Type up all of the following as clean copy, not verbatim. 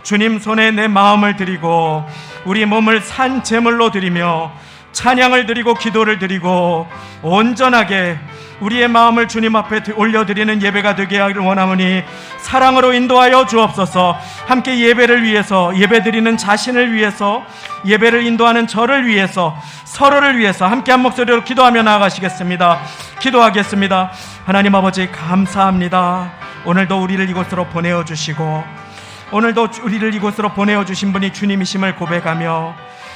주님 손에 내 마음을 드리고 우리 몸을 산 제물로 드리며 찬양을 드리고 기도를 드리고 온전하게 우리의 마음을 주님 앞에 올려드리는 예배가 되게 하기를 원하오니 사랑으로 인도하여 주옵소서. 함께 예배를 위해서, 예배드리는 자신을 위해서, 예배를 인도하는 저를 위해서, 서로를 위해서 함께 한 목소리로 기도하며 나아가시겠습니다. 기도하겠습니다. 하나님 아버지 감사합니다. 오늘도 우리를 이곳으로 보내어 주시고, 오늘도 우리를 이곳으로 보내어 주신 분이 주님이심을 고백하며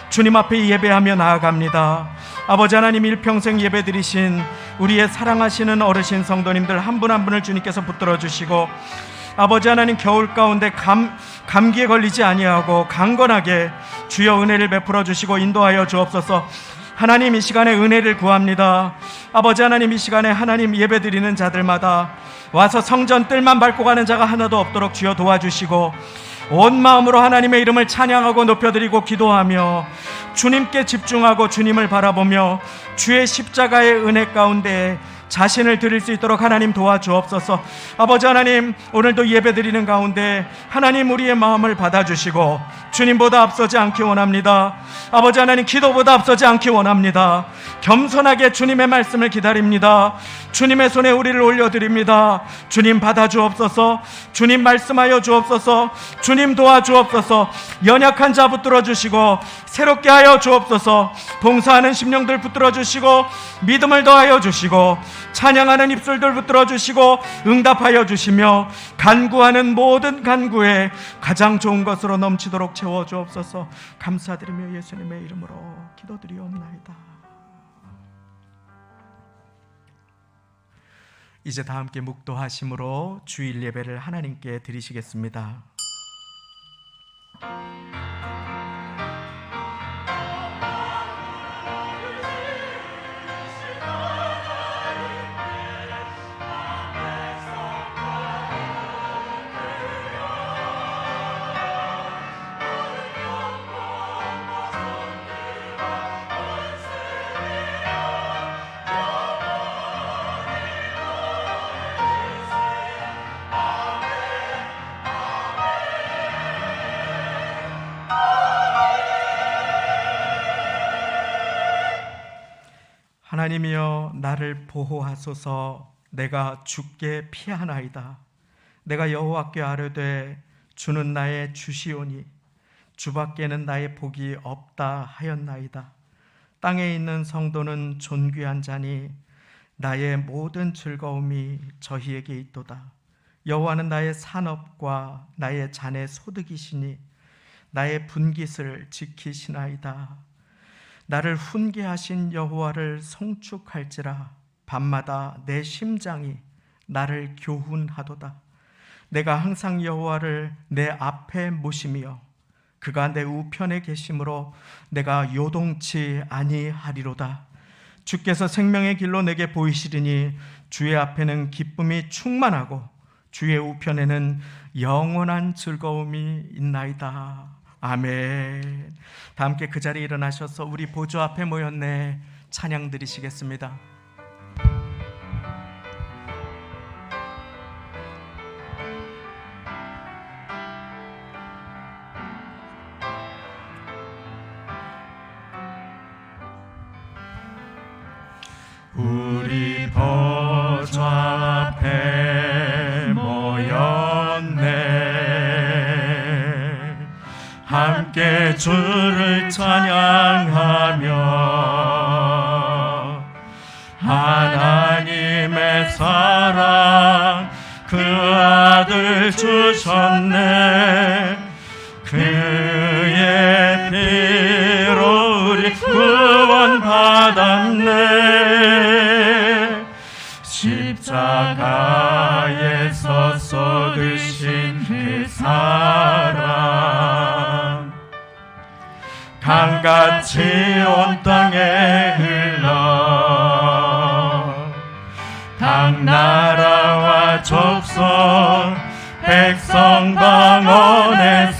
주님 앞에 예배하며 나아갑니다. 아버지 하나님, 일평생 예배드리신 우리의 사랑하시는 어르신 성도님들 한 분 한 분을 주님께서 붙들어 주시고, 아버지 하나님, 겨울 가운데 감기에 걸리지 아니하고 강건하게 주여 은혜를 베풀어 주시고 인도하여 주옵소서. 하나님, 이 시간에 은혜를 구합니다. 아버지 하나님, 이 시간에 하나님 예배드리는 자들마다 와서 성전 뜰만 밟고 가는 자가 하나도 없도록 주여 도와주시고, 온 마음으로 하나님의 이름을 찬양하고 높여드리고 기도하며 주님께 집중하고 주님을 바라보며 주의 십자가의 은혜 가운데 자신을 드릴 수 있도록 하나님 도와주옵소서. 아버지 하나님, 오늘도 예배드리는 가운데 하나님 우리의 마음을 받아주시고 주님보다 앞서지 않기 원합니다. 아버지 하나님, 기도보다 앞서지 않기 원합니다. 겸손하게 주님의 말씀을 기다립니다. 주님의 손에 우리를 올려드립니다. 주님 받아주옵소서. 주님 말씀하여 주옵소서. 주님 도와주옵소서. 연약한 자 붙들어 주시고 새롭게 하여 주옵소서. 봉사하는 심령들 붙들어 주시고 믿음을 더하여 주시고 찬양하는 입술들 붙들어 주시고 응답하여 주시며 간구하는 모든 간구에 가장 좋은 것으로 넘치도록 채워 주옵소서. 감사드리며 예수님의 이름으로 기도드리옵나이다. 이제 다 함께 묵도하심으로 주일 예배를 하나님께 드리시겠습니다. 하나님이여, 나를 보호하소서. 내가 주께 피하나이다. 내가 여호와께 아뢰되 주는 나의 주시오니 주밖에는 나의 복이 없다 하였나이다. 땅에 있는 성도는 존귀한 자니 나의 모든 즐거움이 저희에게 있도다. 여호와는 나의 산업과 나의 잔의 소득이시니 나의 분깃을 지키시나이다. 나를 훈계하신 여호와를 송축할지라. 밤마다 내 심장이 나를 교훈하도다. 내가 항상 여호와를 내 앞에 모시며 그가 내 우편에 계심으로 내가 요동치 아니하리로다. 주께서 생명의 길로 내게 보이시리니 주의 앞에는 기쁨이 충만하고 주의 우편에는 영원한 즐거움이 있나이다. 아멘. 다 함께 그 자리에 일어나셔서 우리 보좌 앞에 모였네 찬양 드리시겠습니다. 우리 보좌 앞에 모였네 함께 주를 찬양하며 하나님의 사랑 그 아들 주셨네. 그의 피로 우리 구원 받았네. 십자가에서 쏟으신 그 사랑 강같이 온 땅에 흘러 각 나라와 족속 백성 방언에서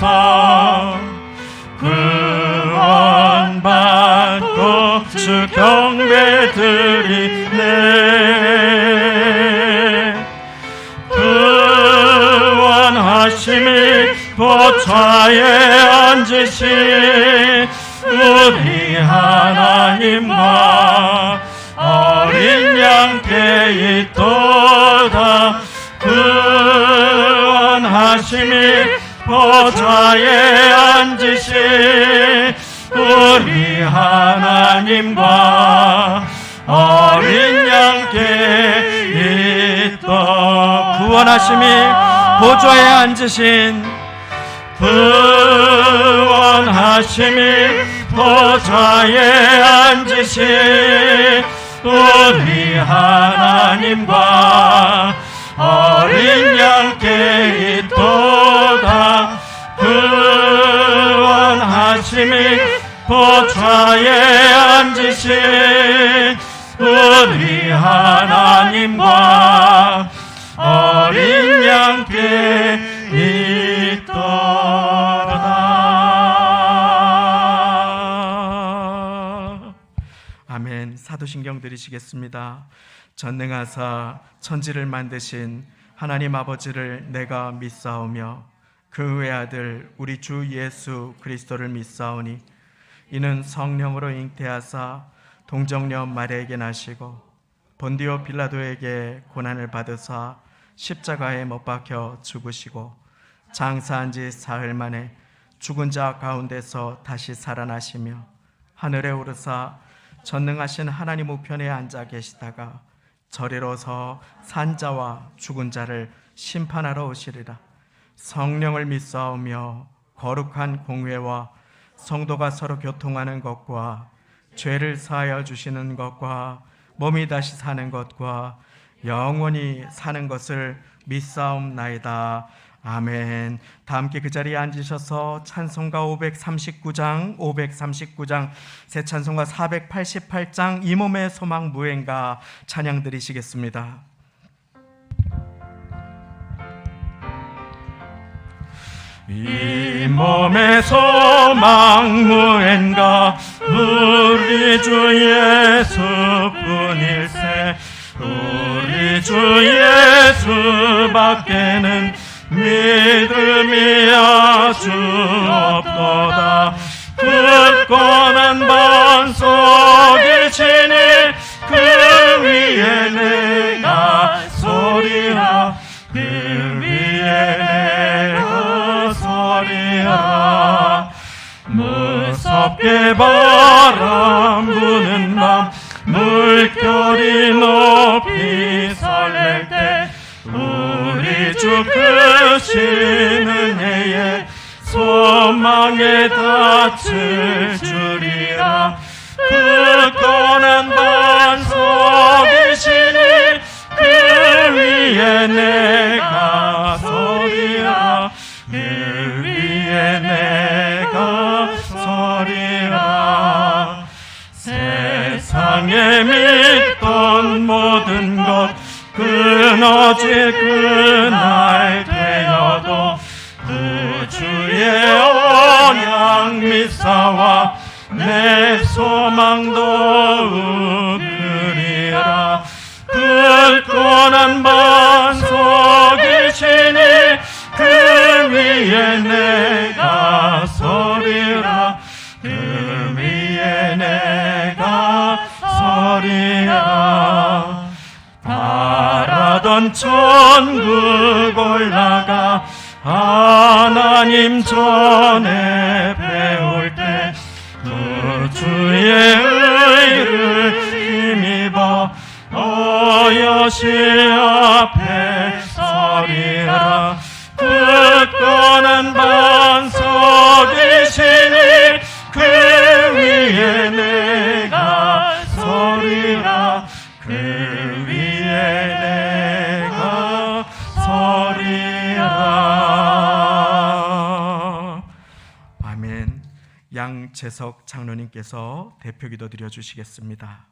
구원받고 주 경배 드리네. 구원하심이 보좌에 앉으신 우리 하나님과 어린 양께 있도다. 구원하심이 보좌에 앉으신 우리 하나님과 어린 양께 있도다. 구원하심이 보좌에 앉으신 구원하심이 보좌에 앉으신 우리 하나님과 어린 양께 있도다. 구원하심이 보좌에 앉으신 우리 하나님과 어린 양께 있도다. 아멘. 사도신경 드리시겠습니다. 전능하사 천지를 만드신 하나님 아버지를 내가 믿사오며 그 외아들 우리 주 예수 그리스도를 믿사오니 이는 성령으로 잉태하사 동정녀 마리아에게 나시고 본디오 빌라도에게 고난을 받으사 십자가에 못 박혀 죽으시고 장사한 지 사흘 만에 죽은 자 가운데서 다시 살아나시며 하늘에 오르사 전능하신 하나님 우편에 앉아 계시다가 저리로서 산자와 죽은 자를 심판하러 오시리라. 성령을 믿사오며 거룩한 공회와 성도가 서로 교통하는 것과 죄를 사하여 주시는 것과 몸이 다시 사는 것과 영원히 사는 것을 믿사옵나이다. 아멘. 다 함께 그 자리에 앉으셔서 찬송가 539장 새 찬송가 488장 이 몸의 소망 무엔가 찬양 드리시겠습니다. 이 몸의 소망 무엔가 우리 주 예수뿐일세. 우리 주 예수밖에는 믿음이 아주 없도다. 굳건한 반석이시니 그 위에 내가 서리라. 그 위에 내가 서리라. 무섭게 바람 부는 밤 물결이 높이 설렐 때 우리 주 크신 은혜에 소망에 닿을 줄이라. 굳건한 반석이시니 그 위에 내가 서리라. 그 위에 내가 서리라. 세상에 믿던 모든 것 끊어질 그날 되어도 구주의 언약 믿사와 내 소망 더욱 그리라. 굳건한 반석이시니 그 위에 내가 서리라. 그 위에 내가 서리라. 바라던 천국 올라가 하나님 전에 배울 때 구주의 의를 힘입어 여시 앞에 서리라. 굳건한 반석이시니 그 위에 내가 서리라. 그 위에 내가 서리라. 아멘. 양재석 장로님께서 대표기도 드려주시겠습니다.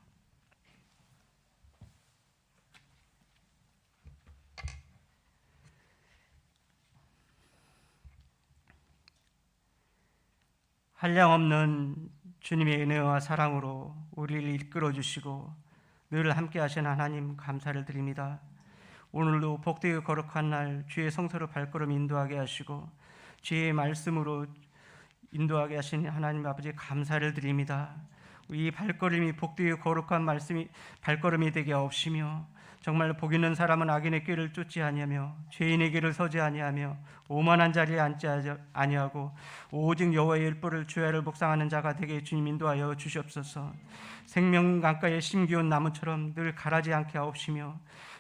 한량없는 주님의 은혜와 사랑으로 우리를 이끌어 주시고 늘 함께 하신 하나님 감사를 드립니다. 오늘도 복되게 거룩한 날 주의 성소로 발걸음 인도하게 하시고 주의 말씀으로 인도하게 하신 하나님 아버지 감사를 드립니다. 이 발걸음이 복되고 거룩한 말씀이 발걸음이 되게 하옵시며 정말 복 있는 사람은 악인의 길을 쫓지 아니하며 죄인의 길을 서지 아니하며 오만한 자리에 앉지 아니하고 오직 여호와의 율법을 주야를 묵상하는 자가 되게 주님 인도하여 주시옵소서. 생명 강가의 심기운 나무처럼 늘 가라지 않게 하옵시며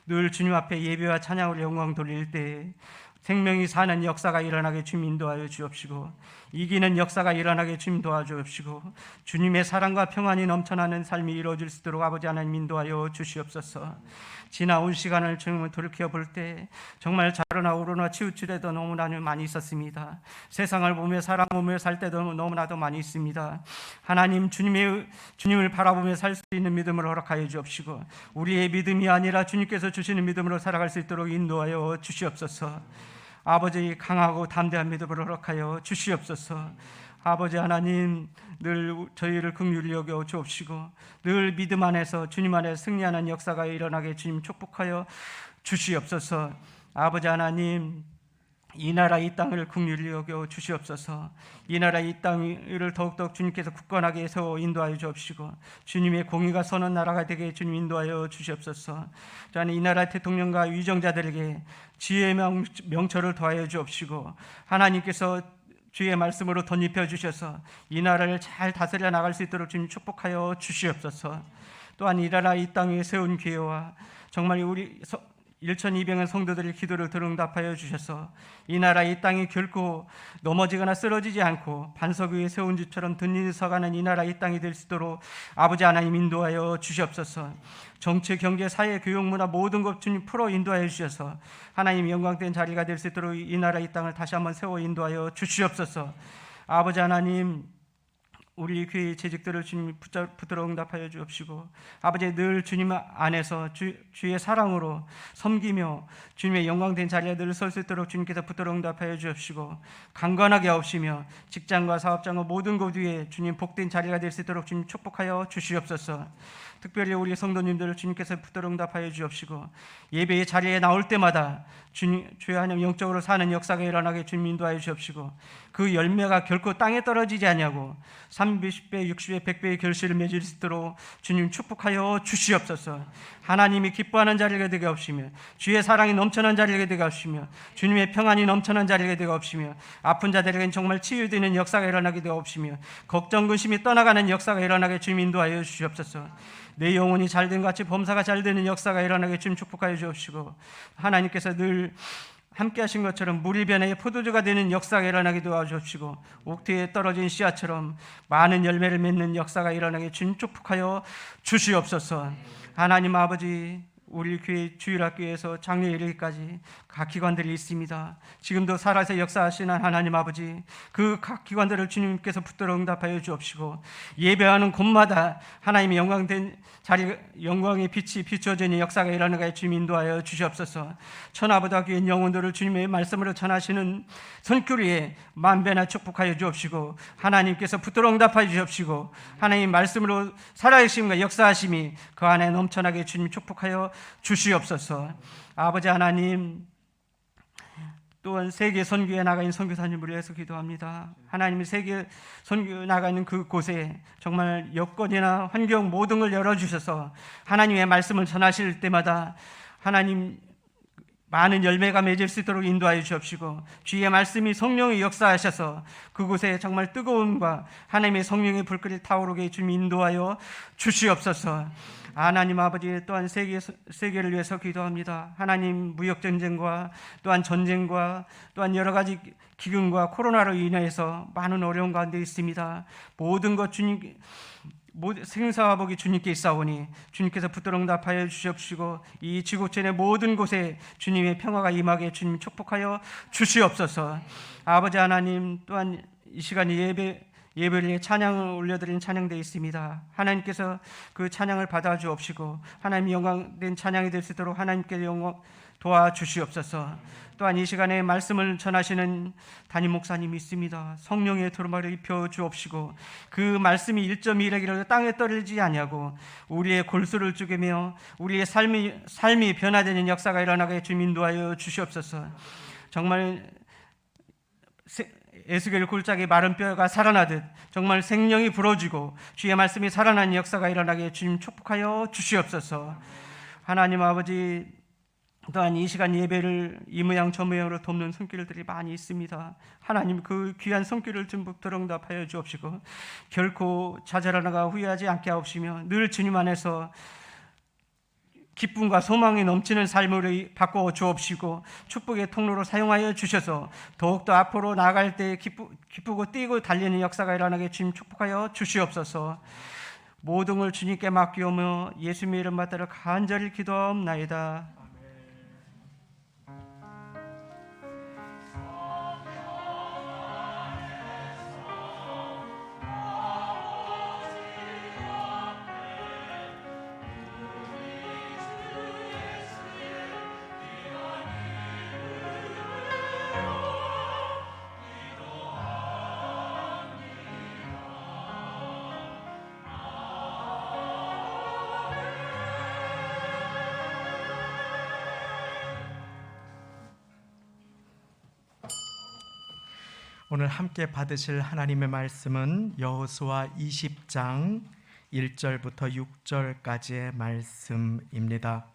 늘 주님 앞에 예배와 찬양으로 영광 돌릴 때에 생명이 사는 역사가 일어나게 주님 인도하여 주옵시고 이기는 역사가 일어나게 주님 도와주옵시고 주님의 사랑과 평안이 넘쳐나는 삶이 이루어질 수 있도록 아버지 하나님 인도하여 주시옵소서. 지나온 시간을 주님을 돌이켜 볼 때 정말 자로나 오로나 치우치려도 너무나 많이 있었습니다. 세상을 보며 사람 보며 살 때도 너무나도 많이 있습니다. 하나님 주님을 바라보며 살 수 있는 믿음을 허락하여 주옵시고 우리의 믿음이 아니라 주님께서 주시는 믿음으로 살아갈 수 있도록 인도하여 주시옵소서. 아버지 강하고 담대한 믿음을 허락하여 주시옵소서. 아버지 하나님 늘 저희를 긍휼히 여겨 주옵시고 늘 믿음 안에서 주님 안에 승리하는 역사가 일어나게 주님 축복하여 주시옵소서. 아버지 하나님 이 나라 이 땅을 긍휼히 여겨 주시옵소서. 이 나라 이 땅을 더욱더 주님께서 굳건하게 세워 인도하여 주옵시고 주님의 공의가 서는 나라가 되게 주님 인도하여 주시옵소서. 저는 이 나라 대통령과 위정자들에게 지혜의 명철을 더하여 주옵시고 하나님께서 주의 말씀으로 덧입혀 주셔서 이 나라를 잘 다스려 나갈 수 있도록 주님 축복하여 주시옵소서. 또한 이 나라 이 땅에 세운 기회와 정말 우리 1,200명 성도들의 기도를 들응답하여 주셔서 이 나라 이 땅이 결코 넘어지거나 쓰러지지 않고 반석 위에 세운 집처럼 든든히 서가는 이 나라 이 땅이 될 수 있도록 아버지 하나님 인도하여 주시옵소서. 정치, 경제, 사회, 교육, 문화 모든 것 주님 풀어 인도하여 주셔서 하나님 영광된 자리가 될 수 있도록 이 나라 이 땅을 다시 한번 세워 인도하여 주시옵소서. 아버지 하나님 우리 교회의 재직들을 주님 붙들어 응답하여 주옵시고 아버지 늘 주님 안에서 주의 사랑으로 섬기며 주님의 영광된 자리에 늘 설 수 있도록 주님께서 붙들어 응답하여 주옵시고 강건하게 하옵시며 직장과 사업장과 모든 곳 위에 주님 복된 자리가 될 수 있도록 주님 축복하여 주시옵소서. 특별히 우리 성도님들을 주님께서 붙들어 응답하여 주옵시고 예배의 자리에 나올 때마다 주의 하나님 영적으로 사는 역사가 일어나게 주님 인도하여 주옵시고 그 열매가 결코 땅에 떨어지지 아니하고 30배, 60배, 100배의 결실을 맺을 수 있도록 주님 축복하여 주시옵소서. 하나님이 기뻐하는 자리가 되게 하옵시며 주의 사랑이 넘쳐난 자리가 되게 하옵시며 주님의 평안이 넘쳐난 자리가 되게 하옵시며 아픈 자들에게는 정말 치유되는 역사가 일어나게 되게 하옵시며 걱정, 근심이 떠나가는 역사가 일어나게 주님 인도하여 주시옵소서. 내 영혼이 잘된 같이 범사가 잘되는 역사가 일어나게 주님 축복하여 주옵시고 하나님께서 늘 함께 하신 것처럼 물이 변해 포도주가 되는 역사가 일어나게 도와주옵시고 옥토에 떨어진 씨앗처럼 많은 열매를 맺는 역사가 일어나게 주님 축복하여 주시옵소서. 하나님 아버지 우리 교회 주일학교에서 장래에 이르기까지 각 기관들이 있습니다. 지금도 살아서 역사하시는 하나님 아버지 그 각 기관들을 주님께서 붙들어 응답하여 주옵시고 예배하는 곳마다 하나님의 영광된 자리 영광의 빛이 비추어지는 역사가 일어나게 주님 인도하여 주시옵소서. 천하보다 귀한 영혼들을 주님의 말씀으로 전하시는 손길에 만배나 축복하여 주옵시고 하나님께서 붙들어 응답하여 주옵시고 하나님 말씀으로 살아계심과 역사하심이 그 안에 넘쳐나게 주님 축복하여 주시옵소서. 아버지 하나님 또한 세계 선교에 나가 있는 선교사님을 위해서 기도합니다. 하나님이 세계 선교에 나가 있는 그곳에 정말 여건이나 환경 모든 걸 열어주셔서 하나님의 말씀을 전하실 때마다 하나님 많은 열매가 맺을 수 있도록 인도하여 주옵시고 주의 말씀이 성령의 역사하셔서 그곳에 정말 뜨거움과 하나님의 성령의 불길이 타오르게 주님 인도하여 주시옵소서. 하나님 아버지 또한 세계를 위해서 기도합니다. 하나님 무역전쟁과 또한 전쟁과 또한 여러 가지 기근과 코로나로 인해서 많은 어려운 가운데 있습니다. 모든 것 주님 생사와 복이 주님께 있사오니 주님께서 붙들어 응답하여 주시옵시고 이 지구촌의 모든 곳에 주님의 평화가 임하게 주님 축복하여 주시옵소서. 아버지 하나님 또한 이 시간 예배를 찬양을 올려드리는 찬양대에 있습니다. 하나님께서 그 찬양을 받아 주옵시고 하나님의 영광된 찬양이 될 수 있도록 하나님께 영광 도와주시옵소서. 또한 이 시간에 말씀을 전하시는 담임 목사님이 있습니다. 성령의 두루마리를 입혀 주옵시고 그 말씀이 1.1핵이라도 땅에 떨어지지 아니하고 우리의 골수를 쪼개며 우리의 삶이 변화되는 역사가 일어나게 주님 인도하여 주시옵소서. 정말 에스겔 골짜기 마른 뼈가 살아나듯 정말 생명이 불어지고 주의 말씀이 살아나는 역사가 일어나게 주님 축복하여 주시옵소서. 하나님 아버지, 또한 이 시간 예배를 이 모양 저 모양으로 돕는 손길들이 많이 있습니다. 하나님, 그 귀한 손길을 좀 붙들어 응답하여 주옵시고 결코 좌절하다가 후회하지 않게 하옵시며 늘 주님 안에서 기쁨과 소망이 넘치는 삶을 바꿔 주옵시고 축복의 통로로 사용하여 주셔서 더욱더 앞으로 나아갈 때 기쁘고 뛰고 달리는 역사가 일어나게 주님 축복하여 주시옵소서. 모든 걸 주님께 맡기오며 예수님의 이름 받들어 간절히 기도하옵나이다. 오늘 함께 받으실 하나님의 말씀은 여호수아 20장 1절부터 6절까지의 말씀입니다.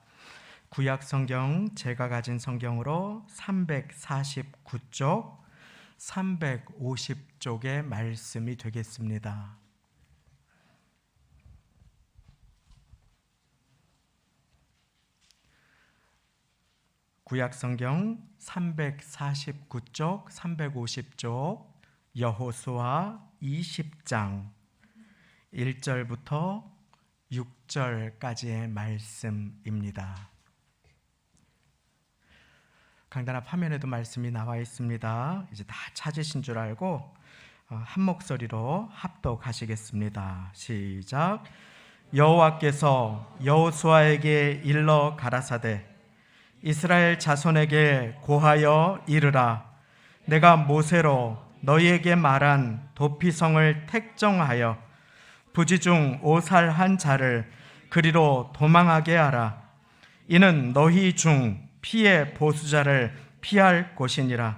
구약 성경 제가 가진 성경으로 349쪽, 350쪽의 말씀이 되겠습니다. 구약 성경 349쪽, 350쪽, 여호수아 20장 1절부터 6절까지의 말씀입니다. 강단 앞 화면에도 말씀이 나와 있습니다. 이제 다 찾으신 줄 알고 한 목소리로 합독하시겠습니다. 시작. 여호와께서 여호수아에게 일러 가라사대 이스라엘 자손에게 고하여 이르라. 내가 모세로 너희에게 말한 도피성을 택정하여 부지 중 오살한 자를 그리로 도망하게 하라. 이는 너희 중 피의 보수자를 피할 곳이니라.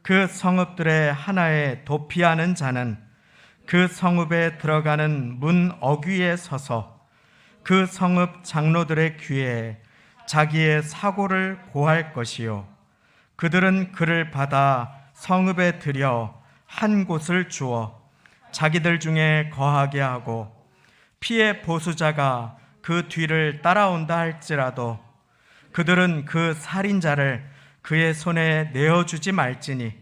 그 성읍들의 하나에 도피하는 자는 그 성읍에 들어가는 문 어귀에 서서 그 성읍 장로들의 귀에 자기의 사고를 고할 것이요 그들은 그를 받아 성읍에 들여 한 곳을 주어 자기들 중에 거하게 하고 피의 보수자가 그 뒤를 따라온다 할지라도 그들은 그 살인자를 그의 손에 내어주지 말지니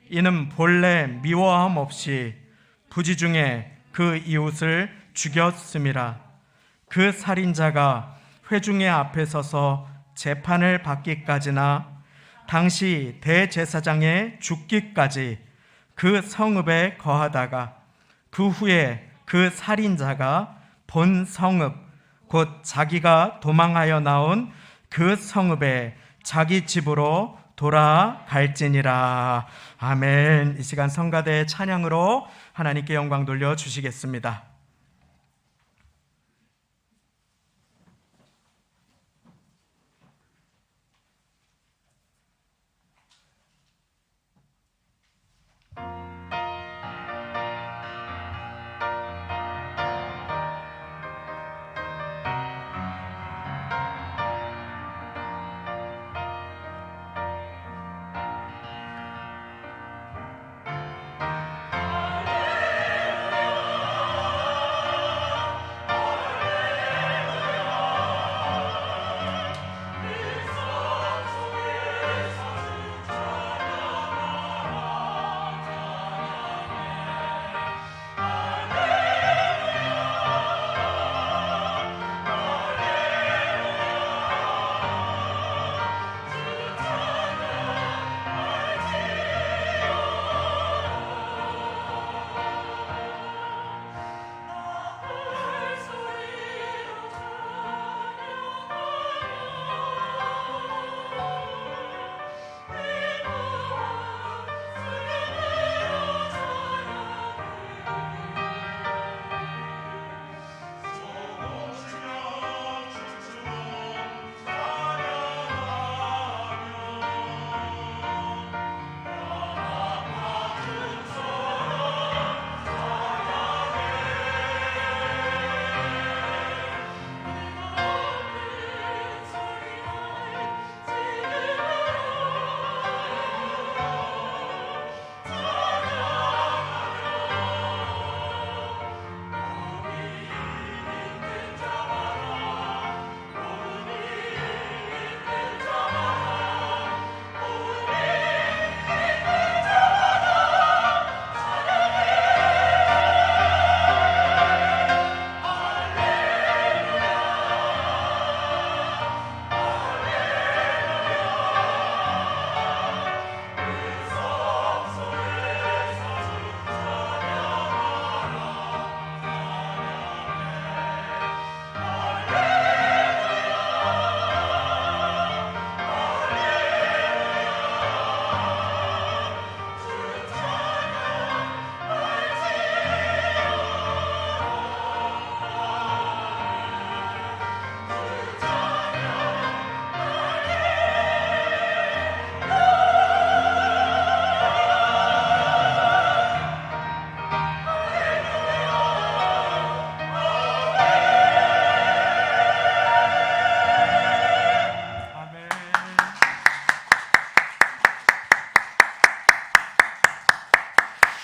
이는 본래 미워함 없이 부지 중에 그 이웃을 죽였음이라. 그 살인자가 회중의 앞에 서서 재판을 받기까지나 당시 대제사장의 죽기까지 그 성읍에 거하다가 그 후에 그 살인자가 본 성읍 곧 자기가 도망하여 나온 그 성읍에 자기 집으로 돌아갈지니라. 아멘. 이 시간 성가대의 찬양으로 하나님께 영광 돌려 주시겠습니다.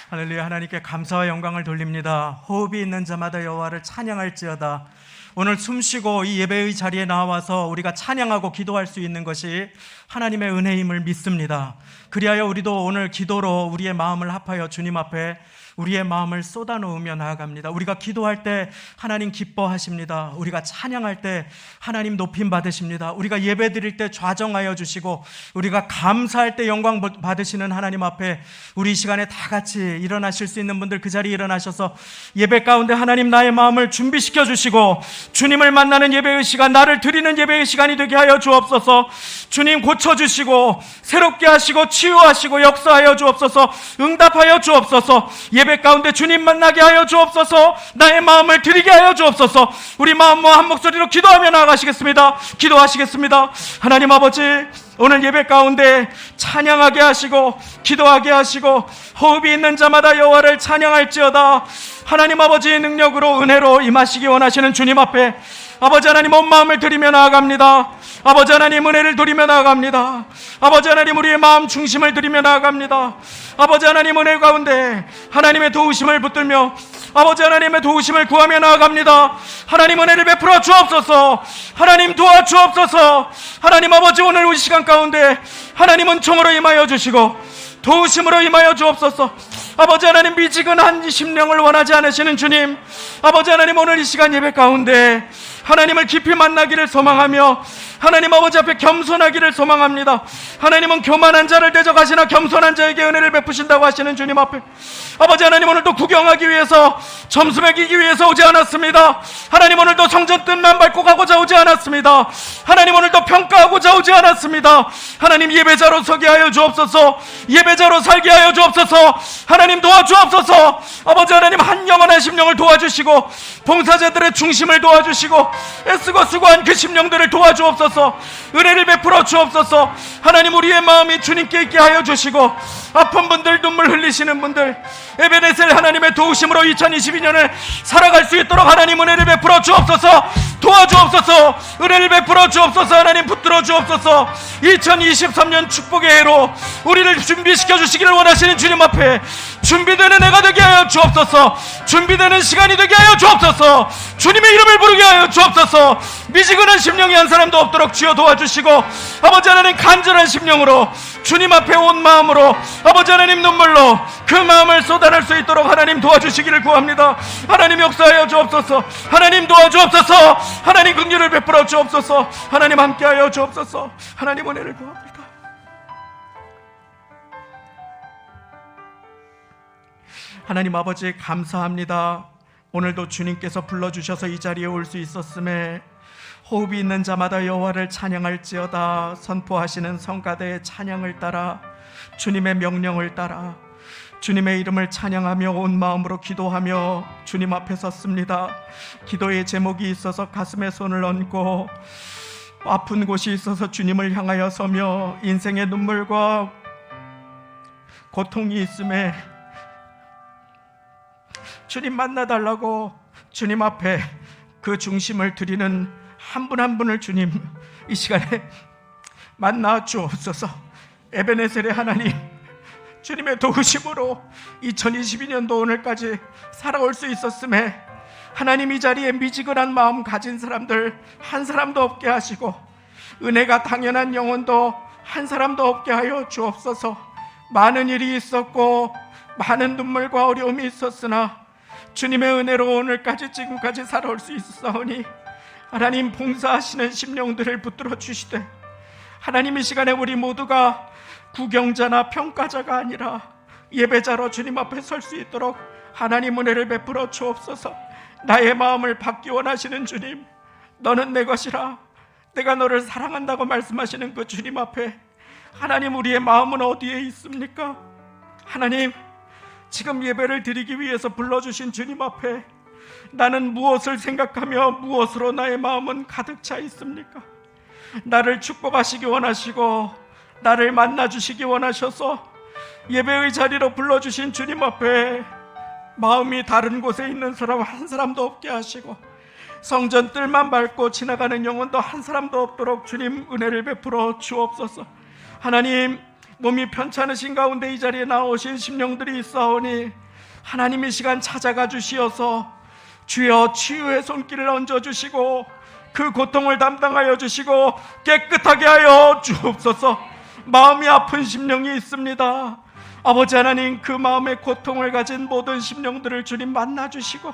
할렐루야. 하나님께 감사와 영광을 돌립니다. 호흡이 있는 자마다 여호와를 찬양할지어다. 오늘 숨쉬고 이 예배의 자리에 나와서 우리가 찬양하고 기도할 수 있는 것이 하나님의 은혜임을 믿습니다. 그리하여 우리도 오늘 기도로 우리의 마음을 합하여 주님 앞에 우리의 마음을 쏟아놓으며 나아갑니다. 우리가 기도할 때 하나님 기뻐하십니다. 우리가 찬양할 때 하나님 높임 받으십니다. 우리가 예배 드릴 때 좌정하여 주시고 우리가 감사할 때 영광 받으시는 하나님 앞에 우리 이 시간에 다 같이 일어나실 수 있는 분들 그 자리에 일어나셔서 예배 가운데 하나님 나의 마음을 준비시켜 주시고 주님을 만나는 예배의 시간, 나를 드리는 예배의 시간이 되게 하여 주옵소서. 주님 고쳐주시고 새롭게 하시고 치유하시고 역사하여 주옵소서. 응답하여 주옵소서. 예배 가운데 주님 만나게 하여 주옵소서. 나의 마음을 드리게 하여 주옵소서. 우리 마음과 한 목소리로 기도하며 나아가시겠습니다. 기도하시겠습니다. 하나님 아버지, 오늘 예배 가운데 찬양하게 하시고 기도하게 하시고 호흡이 있는 자마다 여호와를 찬양할지어다. 하나님 아버지의 능력으로 은혜로 임하시기 원하시는 주님 앞에 아버지 하나님 온 마음을 드리며 나아갑니다. 아버지 하나님 은혜를 드리며 나아갑니다. 아버지 하나님 우리의 마음 중심을 드리며 나아갑니다. 아버지 하나님 은혜 가운데 하나님의 도우심을 붙들며 아버지 하나님의 도우심을 구하며 나아갑니다. 하나님 은혜를 베풀어 주옵소서. 하나님 도와주옵소서. 하나님 아버지 오늘 이 시간 가운데 하나님 은총으로 임하여 주시고 도우심으로 임하여 주옵소서. 아버지 하나님 미지근한 심령을 원하지 않으시는 주님, 아버지 하나님 오늘 이 시간 예배 가운데 하나님을 깊이 만나기를 소망하며 하나님 아버지 앞에 겸손하기를 소망합니다. 하나님은 교만한 자를 대적하시나 겸손한 자에게 은혜를 베푸신다고 하시는 주님 앞에 아버지 하나님 오늘도 구경하기 위해서 점수 매기기 위해서 오지 않았습니다. 하나님 오늘도 성전 뜰만 밟고 가고자 오지 않았습니다. 하나님 오늘도 평가하고자 오지 않았습니다. 하나님 예배자로 서게 하여 주옵소서. 예배자로 살게 하여 주옵소서. 하나님 도와주옵소서. 아버지 하나님 한 영혼의 심령을 도와주시고 봉사자들의 중심을 도와주시고 애쓰고 수고한 그 심령들을 도와주옵소서. 은혜를 베풀어 주옵소서. 하나님 우리의 마음이 주님께 있게 하여 주시고 아픈 분들 눈물 흘리시는 분들 에베네셀 하나님의 도우심으로 2022년을 살아갈 수 있도록 하나님 은혜를 베풀어 주옵소서. 도와주옵소서. 은혜를 베풀어 주옵소서. 하나님 붙들어 주옵소서. 2023년 축복의 해로 우리를 준비시켜 주시기를 원하시는 주님 앞에 준비되는 해가 되게 하여 주옵소서. 준비되는 시간이 되게 하여 주옵소서. 주님의 이름을 부르게 하여 주옵소서. 미지근한 심령이 한 사람도 없도록 주여 도와주시고 아버지 하나님 간절한 심령으로 주님 앞에 온 마음으로 아버지 하나님 눈물로 그 마음을 쏟아낼 수 있도록 하나님 도와주시기를 구합니다. 하나님 역사하여 주옵소서. 하나님 도와주옵소서. 하나님 긍휼을 베풀어 주옵소서. 하나님 함께하여 주옵소서. 하나님 은혜를 구합니다. 하나님 아버지 감사합니다. 오늘도 주님께서 불러주셔서 이 자리에 올 수 있었음에 호흡이 있는 자마다 여호와를 찬양할지어다 선포하시는 성가대의 찬양을 따라 주님의 명령을 따라 주님의 이름을 찬양하며 온 마음으로 기도하며 주님 앞에 섰습니다. 기도의 제목이 있어서 가슴에 손을 얹고 아픈 곳이 있어서 주님을 향하여 서며 인생의 눈물과 고통이 있음에 주님 만나달라고 주님 앞에 그 중심을 드리는 한 분 한 분을 주님 이 시간에 만나 주옵소서. 에베네셀의 하나님 주님의 도우심으로 2022년도 오늘까지 살아올 수 있었음에 하나님 이 자리에 미지근한 마음 가진 사람들 한 사람도 없게 하시고 은혜가 당연한 영혼도 한 사람도 없게 하여 주옵소서. 많은 일이 있었고 많은 눈물과 어려움이 있었으나 주님의 은혜로 오늘까지 지금까지 살아올 수 있사오니 하나님 봉사하시는 심령들을 붙들어 주시되 하나님 이 시간에 우리 모두가 구경자나 평가자가 아니라 예배자로 주님 앞에 설 수 있도록 하나님 은혜를 베풀어 주옵소서. 나의 마음을 받기 원하시는 주님, 너는 내 것이라 내가 너를 사랑한다고 말씀하시는 그 주님 앞에 하나님 우리의 마음은 어디에 있습니까? 하나님 지금 예배를 드리기 위해서 불러주신 주님 앞에 나는 무엇을 생각하며 무엇으로 나의 마음은 가득 차 있습니까? 나를 축복하시기 원하시고 나를 만나주시기 원하셔서 예배의 자리로 불러주신 주님 앞에 마음이 다른 곳에 있는 사람 한 사람도 없게 하시고 성전 뜰만 밟고 지나가는 영혼도 한 사람도 없도록 주님 은혜를 베풀어 주옵소서. 하나님 몸이 편찮으신 가운데 이 자리에 나오신 심령들이 있사오니 하나님 이 시간 찾아가 주시어서 주여 치유의 손길을 얹어주시고 그 고통을 담당하여 주시고 깨끗하게 하여 주옵소서. 마음이 아픈 심령이 있습니다. 아버지 하나님, 그 마음의 고통을 가진 모든 심령들을 주님 만나주시고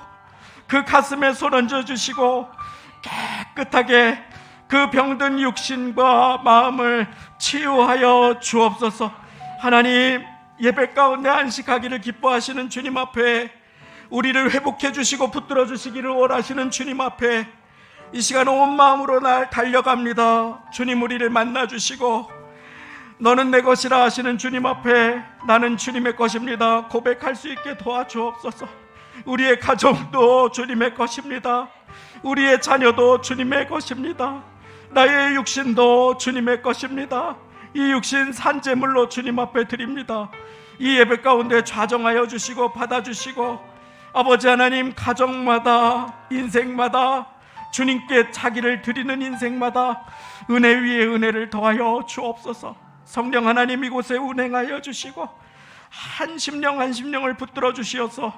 그 가슴에 손 얹어주시고 깨끗하게 그 병든 육신과 마음을 치유하여 주옵소서. 하나님, 예배 가운데 안식하기를 기뻐하시는 주님 앞에 우리를 회복해 주시고 붙들어 주시기를 원하시는 주님 앞에 이 시간 온 마음으로 날 달려갑니다. 주님, 우리를 만나 주시고 너는 내 것이라 하시는 주님 앞에 나는 주님의 것입니다 고백할 수 있게 도와주옵소서. 우리의 가정도 주님의 것입니다. 우리의 자녀도 주님의 것입니다. 나의 육신도 주님의 것입니다. 이 육신 산제물로 주님 앞에 드립니다. 이 예배 가운데 좌정하여 주시고 받아주시고 아버지 하나님, 가정마다 인생마다 주님께 자기를 드리는 인생마다 은혜 위에 은혜를 더하여 주옵소서. 성령 하나님, 이곳에 운행하여 주시고 한 심령 한 심령을 붙들어 주시어서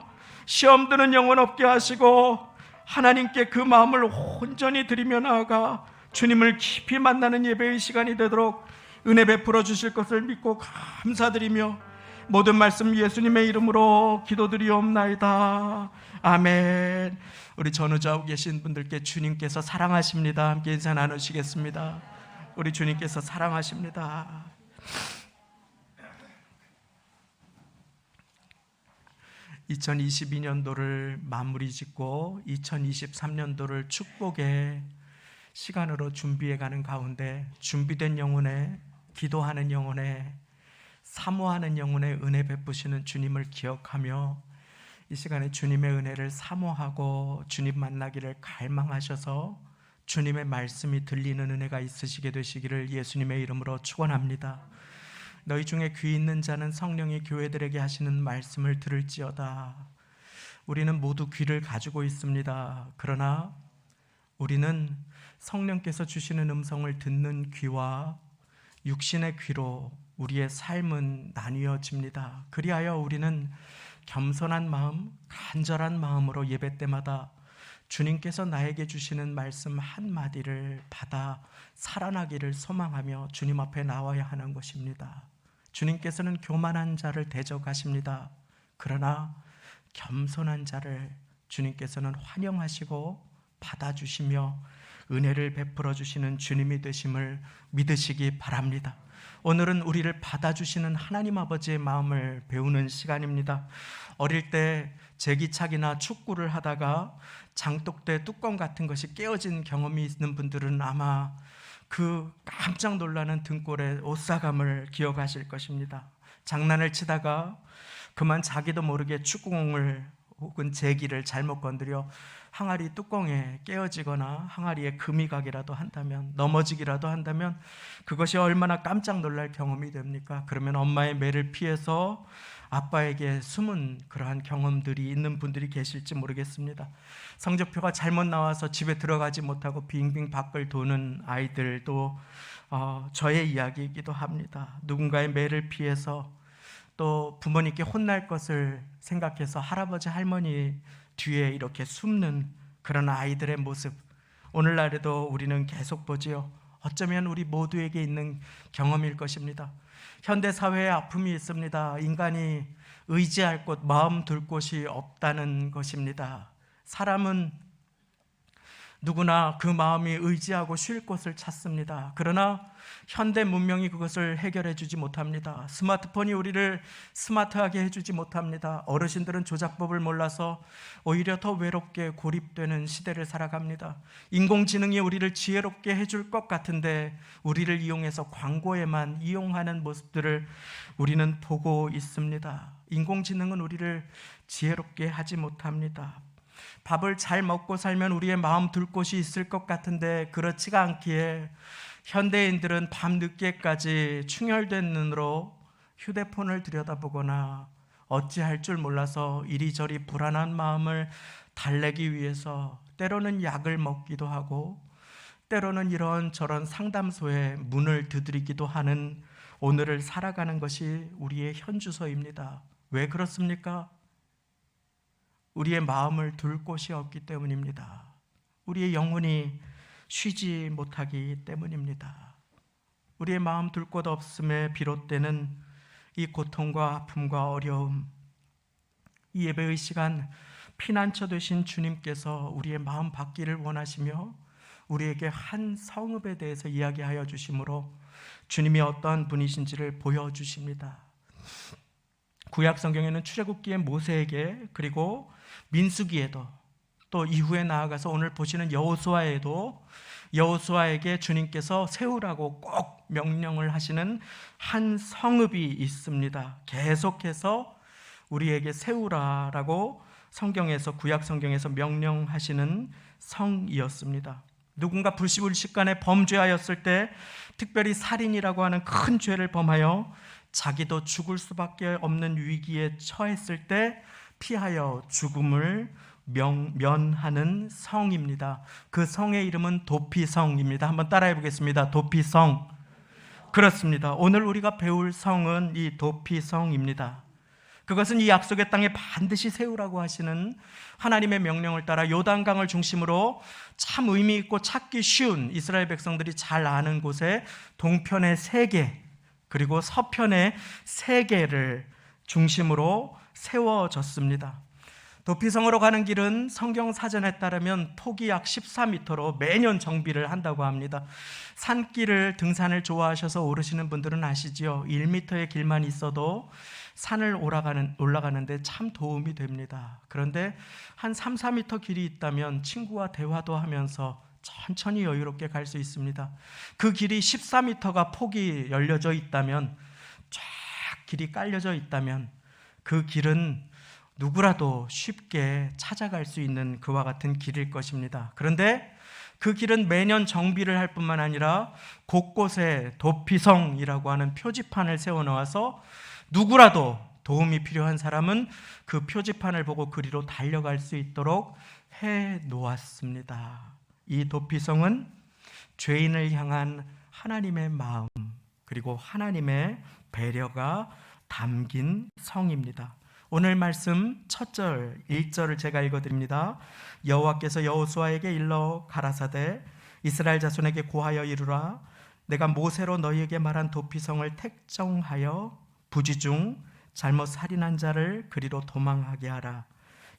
시험 드는 영혼 없게 하시고 하나님께 그 마음을 온전히 드리며 나아가 주님을 깊이 만나는 예배의 시간이 되도록 은혜 베풀어 주실 것을 믿고 감사드리며 모든 말씀 예수님의 이름으로 기도드리옵나이다. 아멘. 우리 전우좌우 계신 분들께 주님께서 사랑하십니다. 함께 인사 나누시겠습니다. 우리 주님께서 사랑하십니다. 2022년도를 마무리 짓고 2023년도를 축복의 시간으로 준비해가는 가운데 준비된 영혼에, 기도하는 영혼에, 사모하는 영혼에 은혜 베푸시는 주님을 기억하며 이 시간에 주님의 은혜를 사모하고 주님 만나기를 갈망하셔서 주님의 말씀이 들리는 은혜가 있으시게 되시기를 예수님의 이름으로 축원합니다. 너희 중에 귀 있는 자는 성령이 교회들에게 하시는 말씀을 들을지어다. 우리는 모두 귀를 가지고 있습니다. 그러나 우리는 성령께서 주시는 음성을 듣는 귀와 육신의 귀로 우리의 삶은 나뉘어집니다. 그리하여 우리는 겸손한 마음, 간절한 마음으로 예배 때마다 주님께서 나에게 주시는 말씀 한마디를 받아 살아나기를 소망하며 주님 앞에 나와야 하는 것입니다. 주님께서는 교만한 자를 대적하십니다. 그러나 겸손한 자를 주님께서는 환영하시고 받아주시며 은혜를 베풀어 주시는 주님이 되심을 믿으시기 바랍니다. 오늘은 우리를 받아주시는 하나님 아버지의 마음을 배우는 시간입니다. 어릴 때 제기차기나 축구를 하다가 장독대 뚜껑 같은 것이 깨어진 경험이 있는 분들은 아마 그 깜짝 놀라는 등골의 오싸감을 기억하실 것입니다. 장난을 치다가 그만 자기도 모르게 축구공을 혹은 제기를 잘못 건드려 항아리 뚜껑에 깨어지거나 항아리에 금이 가기라도 한다면, 넘어지기라도 한다면 그것이 얼마나 깜짝 놀랄 경험이 됩니까? 그러면 엄마의 매를 피해서 아빠에게 숨은 그러한 경험들이 있는 분들이 계실지 모르겠습니다. 성적표가 잘못 나와서 집에 들어가지 못하고 빙빙 밖을 도는 아이들도 저의 이야기이기도 합니다. 누군가의 매를 피해서 또 부모님께 혼날 것을 생각해서 할아버지 할머니 뒤에 이렇게 숨는 그런 아이들의 모습, 오늘날에도 우리는 계속 보지요. 어쩌면 우리 모두에게 있는 경험일 것입니다. 현대사회에 아픔이 있습니다. 인간이 의지할 곳, 마음 둘 곳이 없다는 것입니다. 사람은 누구나 그 마음이 의지하고 쉴 곳을 찾습니다. 그러나 현대 문명이 그것을 해결해 주지 못합니다. 스마트폰이 우리를 스마트하게 해주지 못합니다. 어르신들은 조작법을 몰라서 오히려 더 외롭게 고립되는 시대를 살아갑니다. 인공지능이 우리를 지혜롭게 해줄 것 같은데 우리를 이용해서 광고에만 이용하는 모습들을 우리는 보고 있습니다. 인공지능은 우리를 지혜롭게 하지 못합니다. 밥을 잘 먹고 살면 우리의 마음 둘 곳이 있을 것 같은데 그렇지가 않기에 현대인들은 밤늦게까지 충혈된 눈으로 휴대폰을 들여다보거나 어찌할 줄 몰라서 이리저리 불안한 마음을 달래기 위해서 때로는 약을 먹기도 하고 때로는 이런저런 상담소에 문을 두드리기도 하는 오늘을 살아가는 것이 우리의 현주소입니다. 왜 그렇습니까? 우리의 마음을 둘 곳이 없기 때문입니다. 우리의 영혼이 쉬지 못하기 때문입니다. 우리의 마음 둘 곳 없음에 비롯되는 이 고통과 아픔과 어려움, 이 예배의 시간 피난처 되신 주님께서 우리의 마음 받기를 원하시며 우리에게 한 성읍에 대해서 이야기하여 주심으로 주님이 어떠한 분이신지를 보여주십니다. 구약 성경에는 출애굽기의 모세에게, 그리고 민수기에도, 또 이후에 나아가서 오늘 보시는 여호수아에도 여호수아에게 주님께서 세우라고 꼭 명령을 하시는 한 성읍이 있습니다. 계속해서 우리에게 세우라라고 성경에서, 구약 성경에서 명령하시는 성이었습니다. 누군가 불시불식간에 범죄하였을 때, 특별히 살인이라고 하는 큰 죄를 범하여 자기도 죽을 수밖에 없는 위기에 처했을 때 피하여 죽음을 면하는 성입니다. 그 성의 이름은 도피성입니다. 한번 따라해 보겠습니다. 도피성. 그렇습니다. 오늘 우리가 배울 성은 이 도피성입니다. 그것은 이 약속의 땅에 반드시 세우라고 하시는 하나님의 명령을 따라 요단강을 중심으로 참 의미 있고 찾기 쉬운, 이스라엘 백성들이 잘 아는 곳에 동편의 3개, 그리고 서편의 3개를 중심으로 세워졌습니다. 도피성으로 가는 길은 성경 사전에 따르면 폭이 약 14m로 매년 정비를 한다고 합니다. 산길을, 등산을 좋아하셔서 오르시는 분들은 아시지요? 1m의 길만 있어도 산을 올라가는데 참 도움이 됩니다. 그런데 한 3, 4m 길이 있다면 친구와 대화도 하면서 천천히 여유롭게 갈 수 있습니다. 그 길이 14m가 폭이 열려져 있다면, 쫙 길이 깔려져 있다면 그 길은 누구라도 쉽게 찾아갈 수 있는 그와 같은 길일 것입니다. 그런데 그 길은 매년 정비를 할 뿐만 아니라 곳곳에 도피성이라고 하는 표지판을 세워놓아서 누구라도 도움이 필요한 사람은 그 표지판을 보고 그리로 달려갈 수 있도록 해놓았습니다. 이 도피성은 죄인을 향한 하나님의 마음, 그리고 하나님의 배려가 담긴 성입니다. 오늘 말씀 첫 절 1절을 제가 읽어드립니다. 여호와께서 여호수아에게 일러 가라사대 이스라엘 자손에게 고하여 이르라. 내가 모세로 너희에게 말한 도피성을 택정하여 부지 중 잘못 살인한 자를 그리로 도망하게 하라.